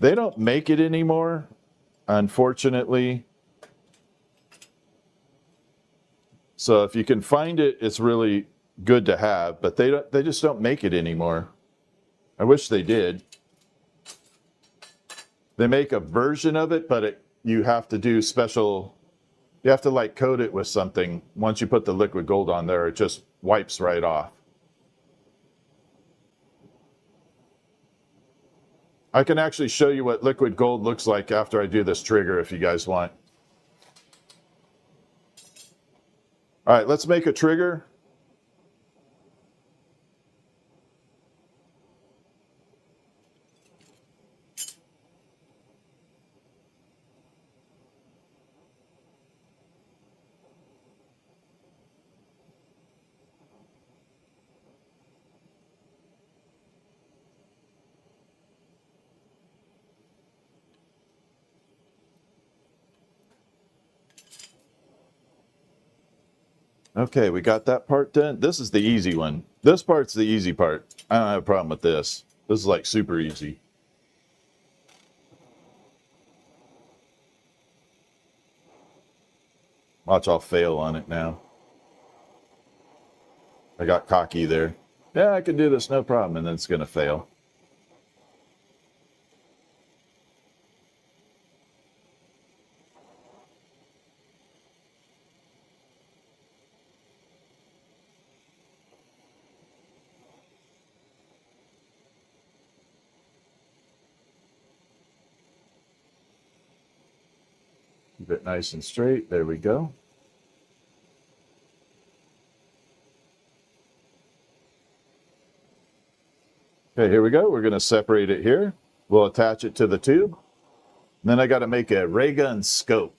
They don't make it anymore, unfortunately. So if you can find it, it's really good to have, but they just don't make it anymore. I wish they did. They make a version of it, but you have to do special, you have to like coat it with something. Once you put the liquid gold on there, it just wipes right off. I can actually show you what liquid gold looks like after I do this trigger if you guys want. All right, let's make a trigger. Okay, we got that part done. This is the easy one. This part's the easy part. I don't have a problem with this. This is like super easy. Watch, I'll fail on it now. I got cocky there. Yeah, I can do this, no problem, and then it's going to fail. Keep it nice and straight. There we go. Okay, here we go. We're going to separate it here. We'll attach it to the tube. Then I got to make a ray gun scope.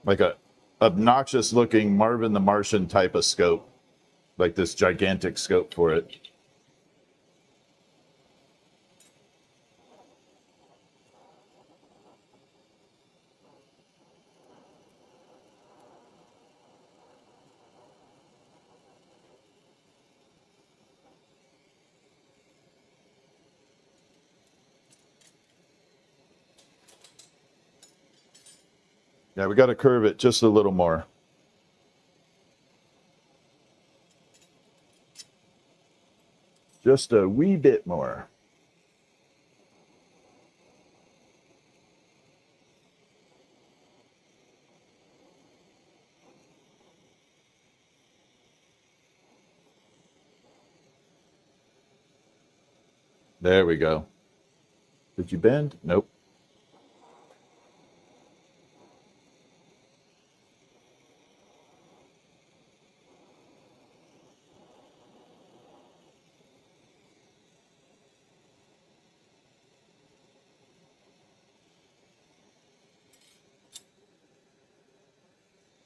Like a obnoxious looking Marvin the Martian type of scope. Like this gigantic scope for it. Yeah, we got to curve it just a little more. Just a wee bit more. There we go. Did you bend? Nope.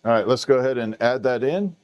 All right, let's go ahead and add that in.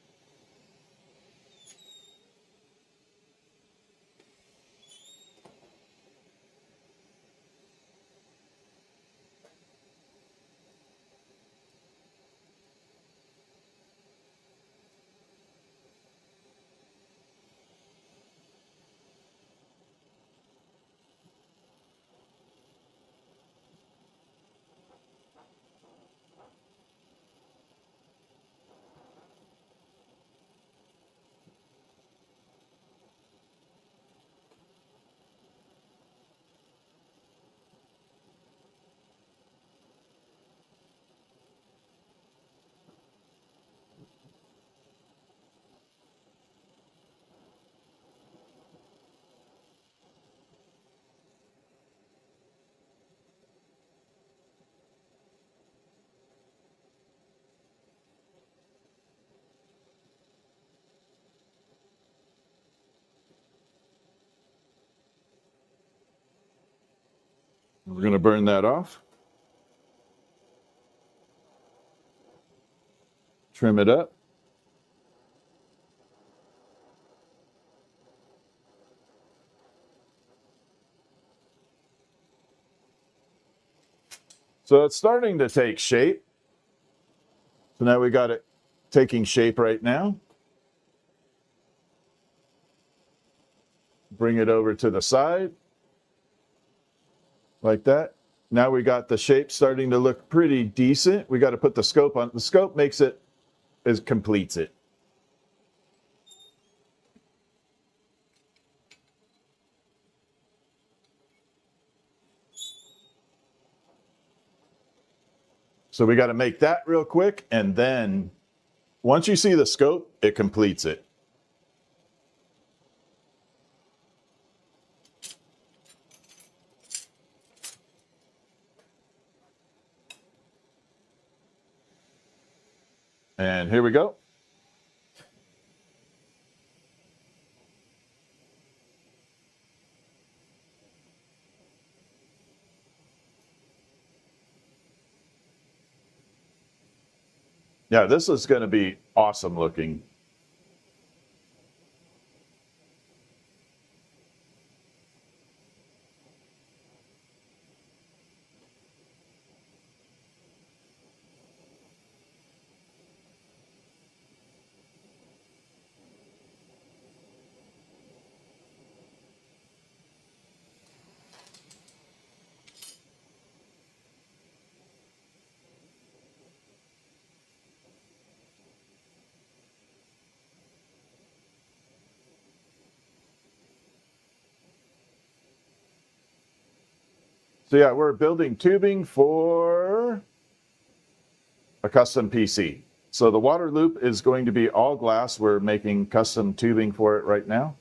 We're going to burn that off. Trim it up. So it's starting to take shape. So now we got it taking shape right now. Bring it over to the side like that. Now we got the shape starting to look pretty decent. We got to put the scope on. The scope makes it, completes it. So we got to make that real quick, and then once you see the scope, it completes it. And here we go. Yeah, this is going to be awesome looking. So yeah, we're building tubing for a custom PC. So the water loop is going to be all glass. We're making custom tubing for it right now.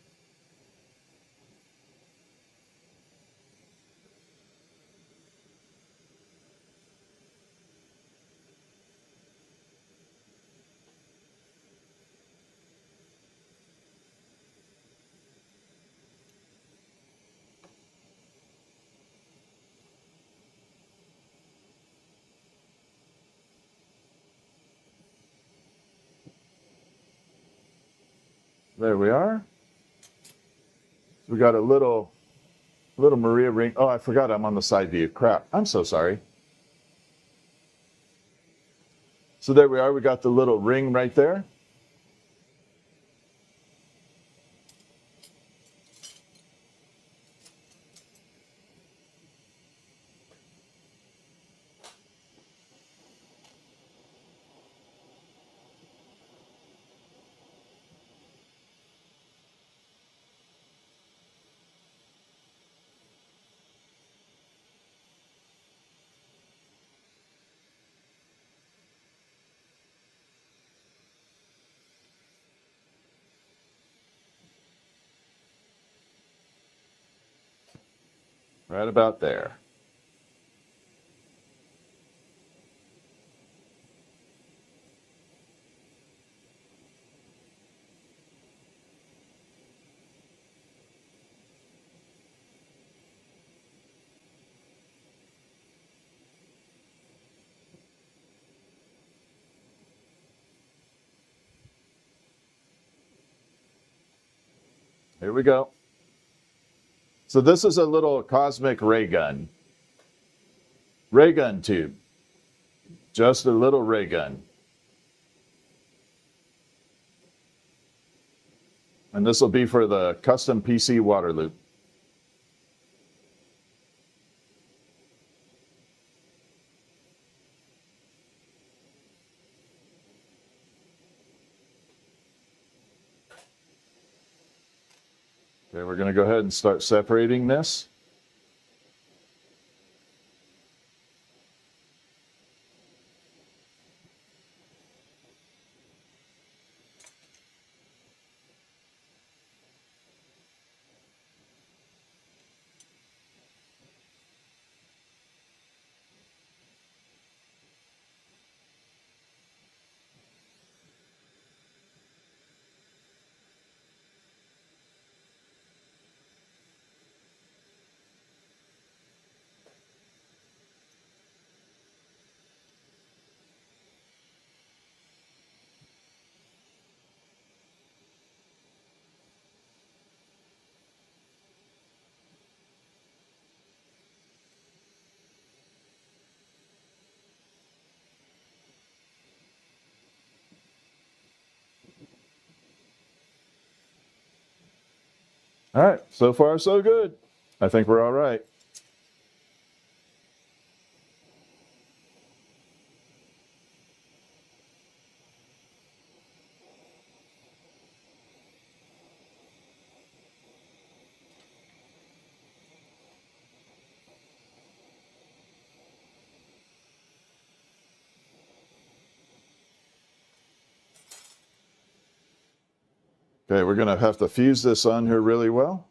There we are. We got a little Maria ring. Oh, I forgot I'm on the side view. Crap. I'm so sorry. So there we are. We got the little ring right there. Right about there. Here we go. So this is a little cosmic ray gun. Ray gun tube. Just a little ray gun. And this will be for the custom PC water loop. Okay, we're going to go ahead and start separating this. All right, so far so good. I think we're all right. Okay, we're going to have to fuse this on here really well.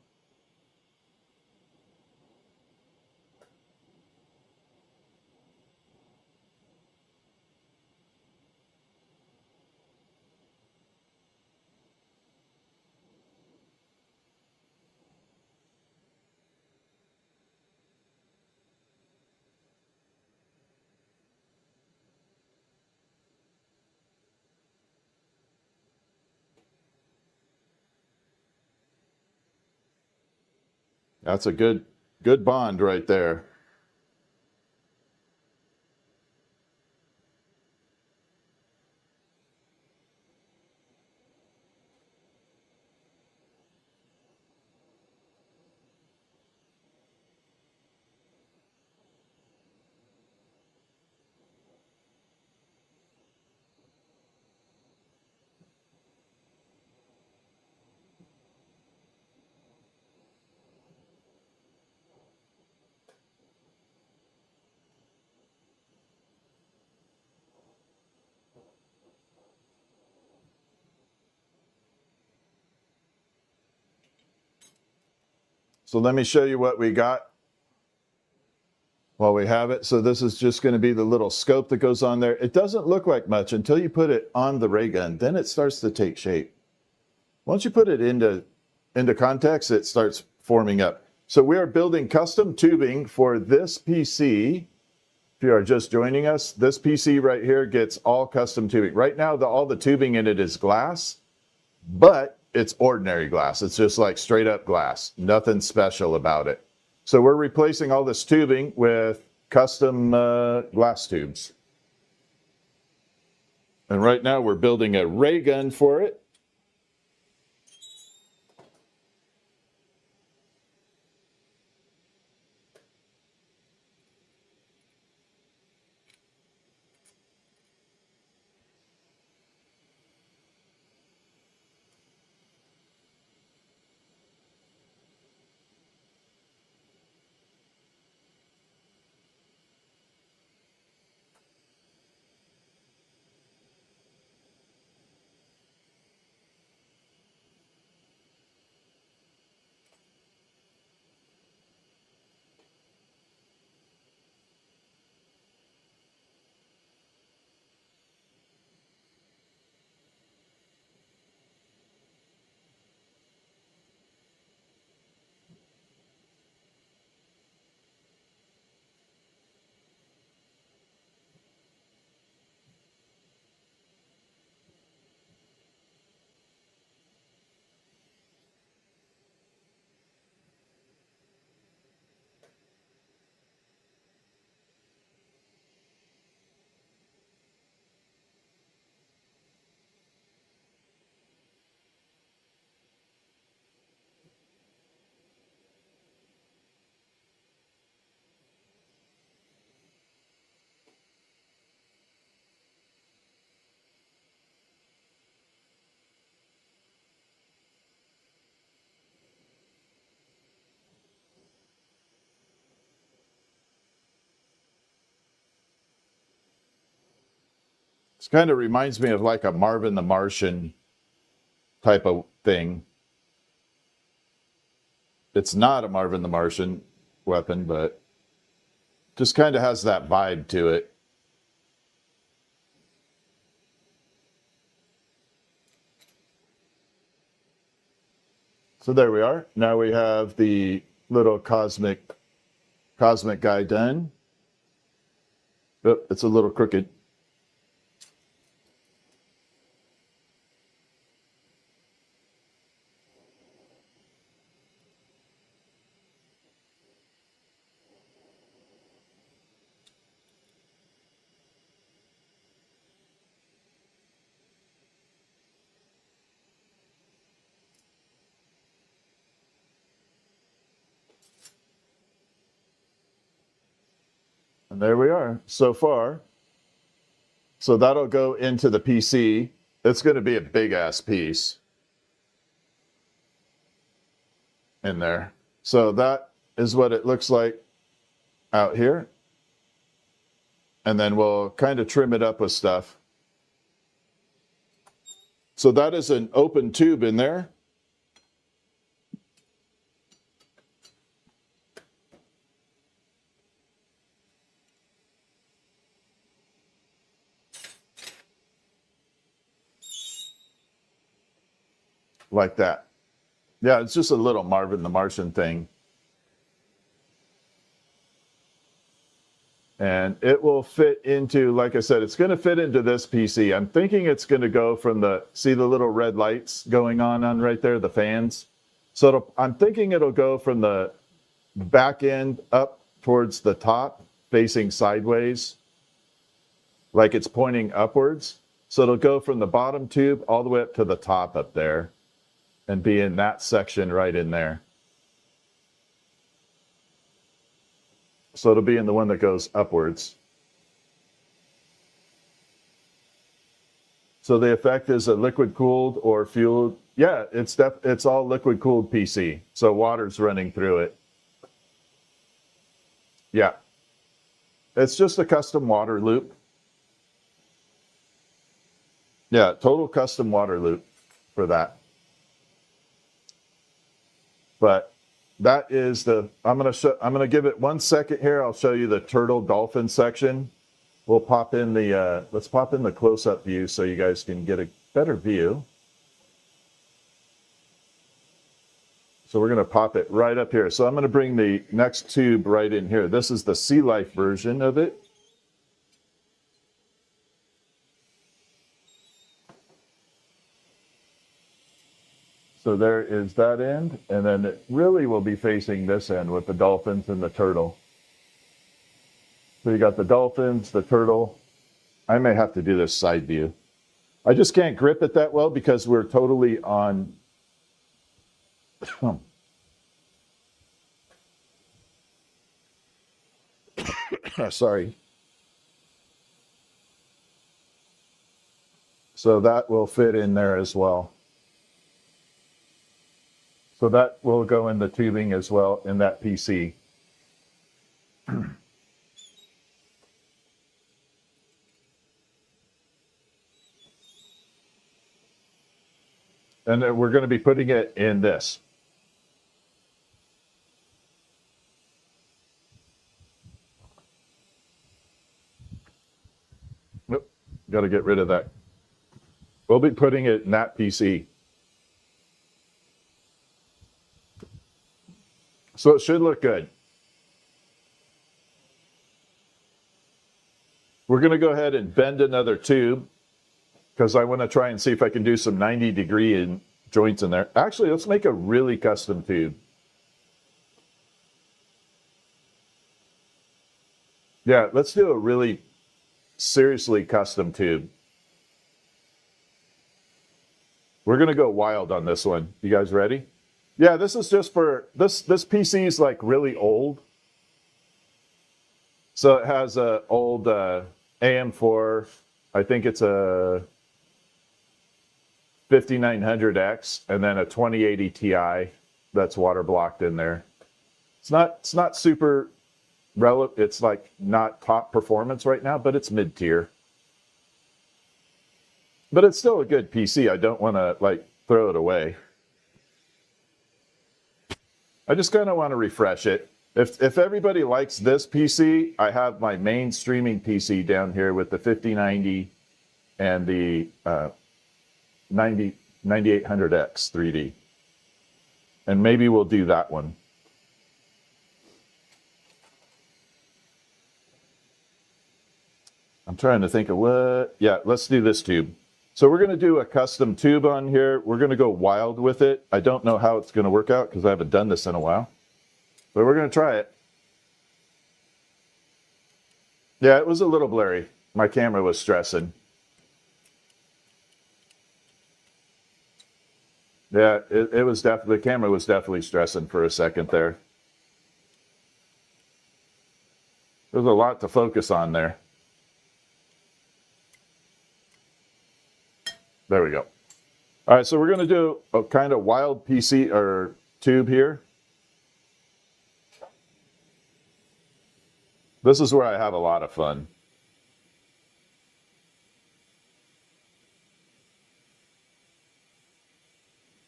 That's a good bond right there. So let me show you what we got while we have it. So this is just going to be the little scope that goes on there. It doesn't look like much until you put it on the ray gun. Then it starts to take shape. Once you put it into context, it starts forming up. So we are building custom tubing for this PC. If you are just joining us, this PC right here gets all custom tubing. Right now, all the tubing in it is glass, but it's ordinary glass. It's just like straight up glass. Nothing special about it. So we're replacing all this tubing with custom glass tubes. And right now we're building a ray gun for it. This kind of reminds me of like a Marvin the Martian type of thing. It's not a Marvin the Martian weapon, but just kind of has that vibe to it. So there we are. Now we have the little cosmic guy done. Oh, it's a little crooked. And there we are so far. So that'll go into the PC. It's going to be a big ass piece in there. So that is what it looks like out here. And then we'll kind of trim it up with stuff. So that is an open tube in there. Like that. Yeah, it's just a little Marvin the Martian thing. And it will fit into, like I said, it's going to fit into this PC. I'm thinking it's going to go from see the little red lights going on right there, the fans. So I'm thinking it'll go from the back end up towards the top, facing sideways, like it's pointing upwards. So it'll go from the bottom tube all the way up to the top up there and be in that section right in there. So it'll be in the one that goes upwards. So the effect is a liquid cooled or fueled. Yeah, it's all liquid cooled PC. So water's running through it. Yeah. It's just a custom water loop. Yeah, total custom water loop for that. But that is I'm going to give it 1 second here. I'll show you the turtle dolphin section. We'll pop in let's pop in the close-up view so you guys can get a better view. So we're going to pop it right up here. So I'm going to bring the next tube right in here. This is the Sea Life version of it. So there is that end, and then it really will be facing this end with the dolphins and the turtle. So you got the dolphins, the turtle. I may have to do this side view. I just can't grip it that well because we're totally on. Sorry. So that will fit in there as well. So that will go in the tubing as well in that PC. And then we're going to be putting it in this. Nope, got to get rid of that. We'll be putting it in that PC. So it should look good. We're going to go ahead and bend another tube because I want to try and see if I can do some 90-degree joints in there. Actually, let's make a really custom tube. Yeah, let's do a really seriously custom tube. We're going to go wild on this one. You guys ready? Yeah, this is just for, this PC is like really old. So it has a old AM4, I think it's a 5900X, and then a 2080 Ti that's water blocked in there. It's not super relevant. It's like not top performance right now, but it's mid-tier. But it's still a good PC. I don't want to like throw it away. I just kind of want to refresh it. If everybody likes this PC, I have my main streaming PC down here with the 5090 and the 9800X 3D. And maybe we'll do that one. I'm trying to think of what. Yeah, let's do this tube. So we're going to do a custom tube on here. We're going to go wild with it. I don't know how it's going to work out because I haven't done this in a while. But we're going to try it. Yeah, it was a little blurry. My camera was stressing. Yeah, it was definitely, the camera was definitely stressing for a second there. There's a lot to focus on there. There we go. All right, so we're going to do a kind of wild PC or tube here. This is where I have a lot of fun.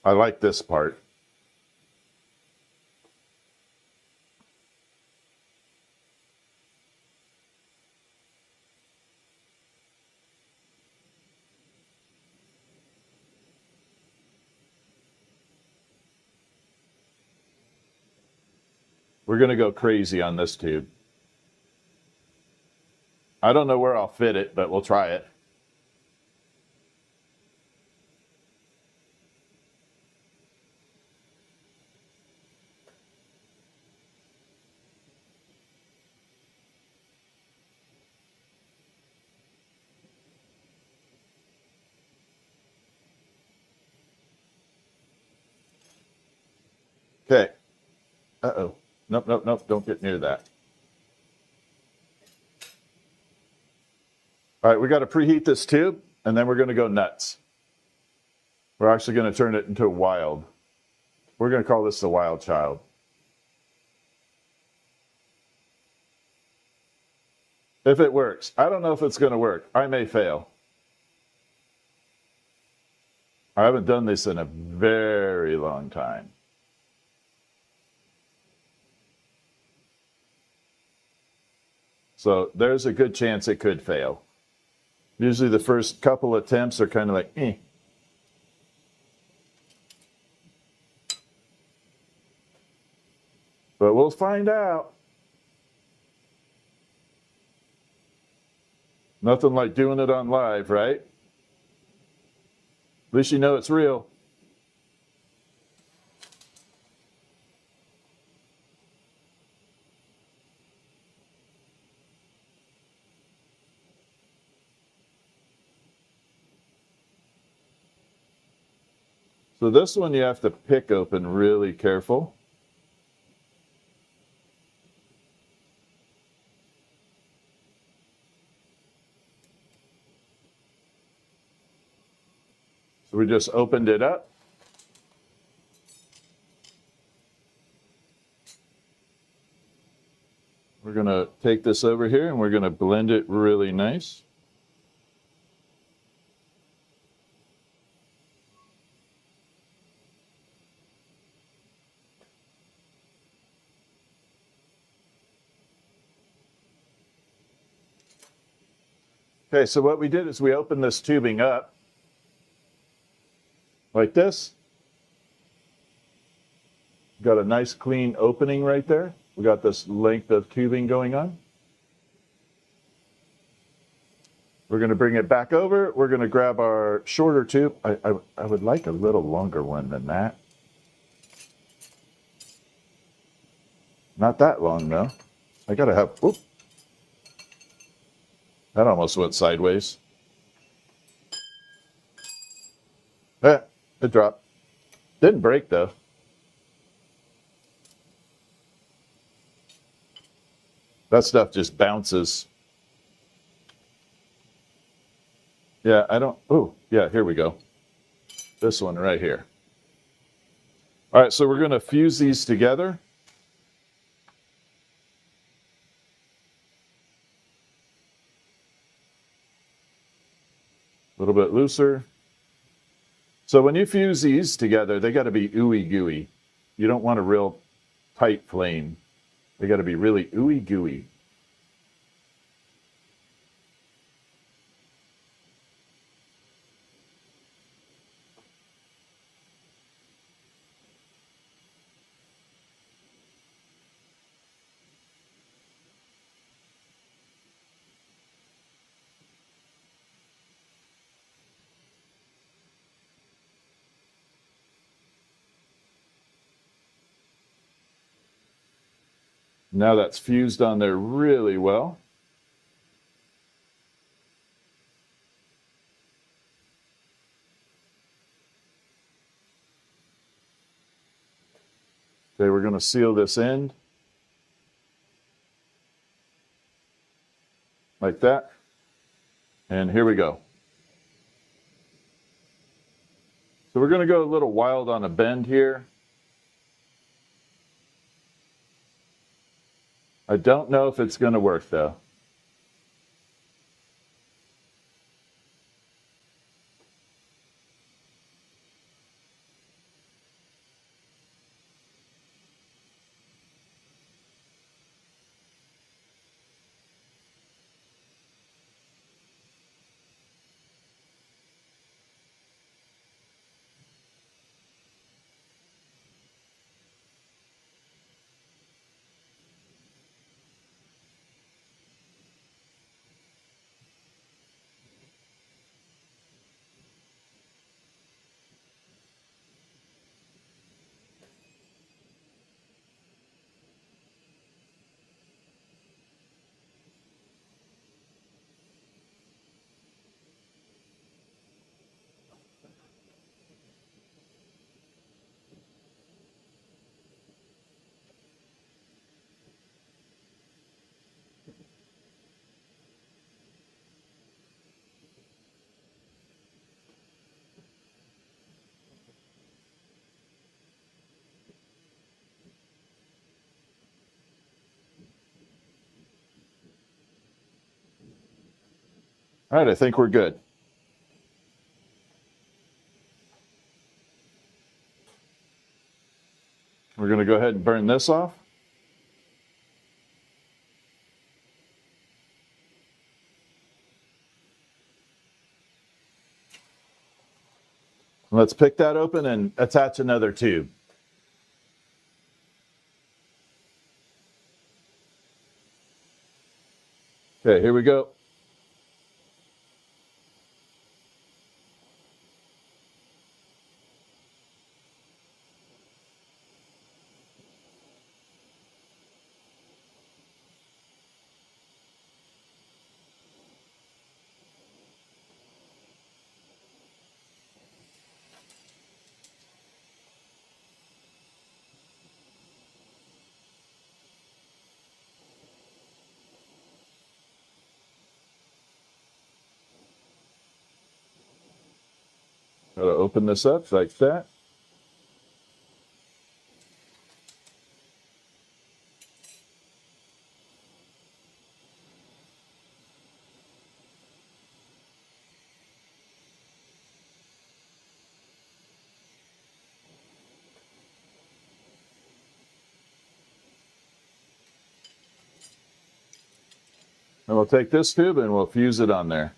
I like this part. We're going to go crazy on this tube. I don't know where I'll fit it, but we'll try it. Okay. Uh-oh. Nope, nope, nope. Don't get near that. All right, we got to preheat this tube, and then we're going to go nuts. We're actually going to turn it into wild. We're going to call this the wild child. If it works. I don't know if it's going to work. I may fail. I haven't done this in a very long time. So there's a good chance it could fail. Usually the first couple attempts are kind of like, eh. But we'll find out. Nothing like doing it on live, right? At least you know it's real. So this one you have to pick open really careful. So we just opened it up. We're going to take this over here and we're going to blend it really nice. Okay, so what we did is we opened this tubing up like this. Got a nice clean opening right there. We got this length of tubing going on. We're going to bring it back over. We're going to grab our shorter tube. I would like a little longer one than that. Not that long, though. I got to have, whoop. That almost went sideways. Eh, it dropped. Didn't break, though. That stuff just bounces. Yeah, I don't, oh, yeah, here we go. This one right here. All right, so we're going to fuse these together. A little bit looser. So when you fuse these together, they got to be ooey gooey. You don't want a real tight flame. They got to be really ooey gooey. Now that's fused on there really well. Okay, we're going to seal this end. like that. And here we go. So we're going to go a little wild on a bend here. I don't know if it's going to work though. All right, I think we're good. We're going to go ahead and burn this off. Let's pick that open and attach another tube. Okay, here we go. Got to open this up like that. And we'll take this tube and we'll fuse it on there.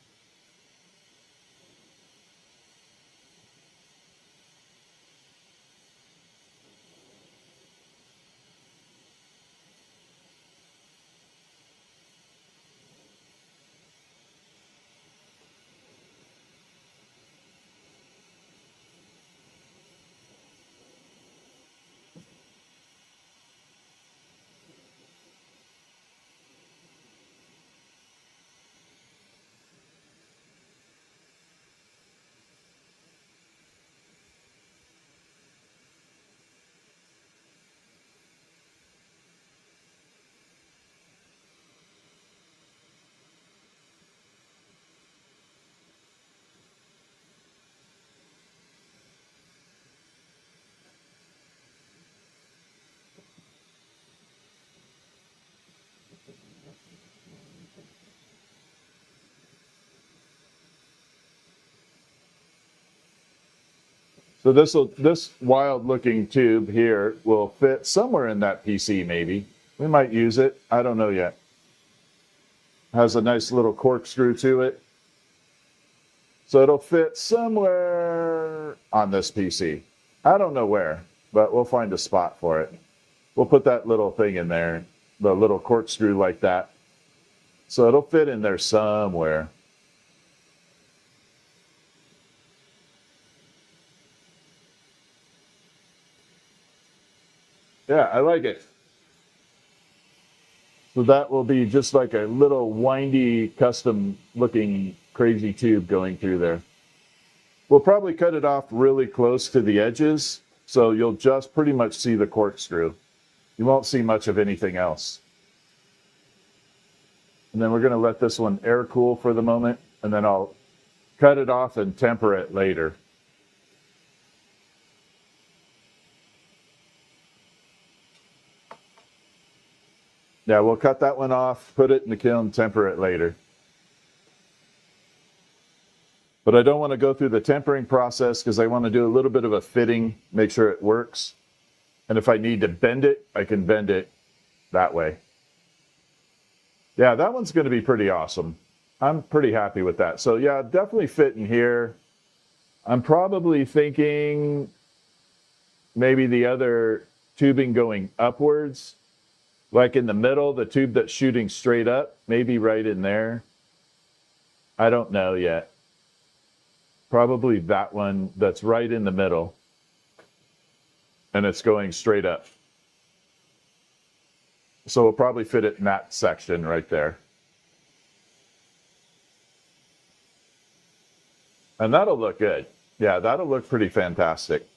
So this wild looking tube here will fit somewhere in that PC maybe. We might use it. I don't know yet. Has a nice little corkscrew to it. So it'll fit somewhere on this PC. I don't know where, but we'll find a spot for it. We'll put that little thing in there, the little corkscrew like that. So it'll fit in there somewhere. Yeah, I like it. So that will be just like a little windy, custom looking crazy tube going through there. We'll probably cut it off really close to the edges, so you'll just pretty much see the corkscrew. You won't see much of anything else. And then we're going to let this one air cool for the moment, and then I'll cut it off and temper it later. Yeah, we'll cut that one off, put it in the kiln, temper it later. But I don't want to go through the tempering process because I want to do a little bit of a fitting, make sure it works. And if I need to bend it, I can bend it that way. Yeah, that one's going to be pretty awesome. I'm pretty happy with that. So yeah, definitely fit in here. I'm probably thinking maybe the other tubing going upwards, like in the middle, the tube that's shooting straight up, maybe right in there. I don't know yet. Probably that one that's right in the middle. And it's going straight up. So we'll probably fit it in that section right there. And that'll look good. Yeah, that'll look pretty fantastic.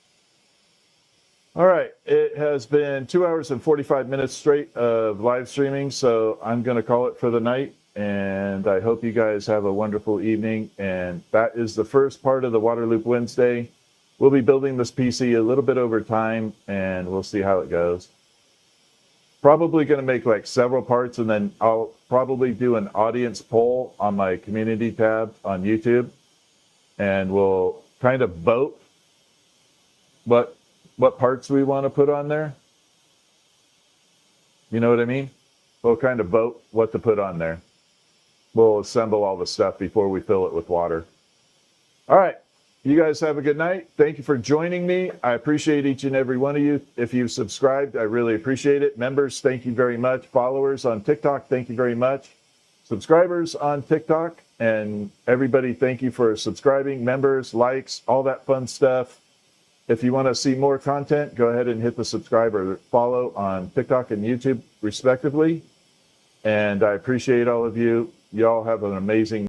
All right, it has been 2 hours and 45 minutes straight of live streaming, so I'm going to call it for the night. And I hope you guys have a wonderful evening. And that is the first part of the Waterloop Wednesday. We'll be building this PC a little bit over time, and we'll see how it goes. Probably going to make like several parts, and then I'll probably do an audience poll on my community tab on YouTube, and we'll kind of vote what parts we want to put on there. You know what I mean? We'll kind of vote what to put on there. We'll assemble all the stuff before we fill it with water. All right. You guys have a good night. Thank you for joining me. I appreciate each and every one of you. If you've subscribed, I really appreciate it. Members, thank you very much. Followers on TikTok, thank you very much. Subscribers on TikTok, and everybody, thank you for subscribing. Members, likes, all that fun stuff. If you want to see more content, go ahead and hit the subscribe or follow on TikTok and YouTube, respectively. And I appreciate all of you. Y'all have an amazing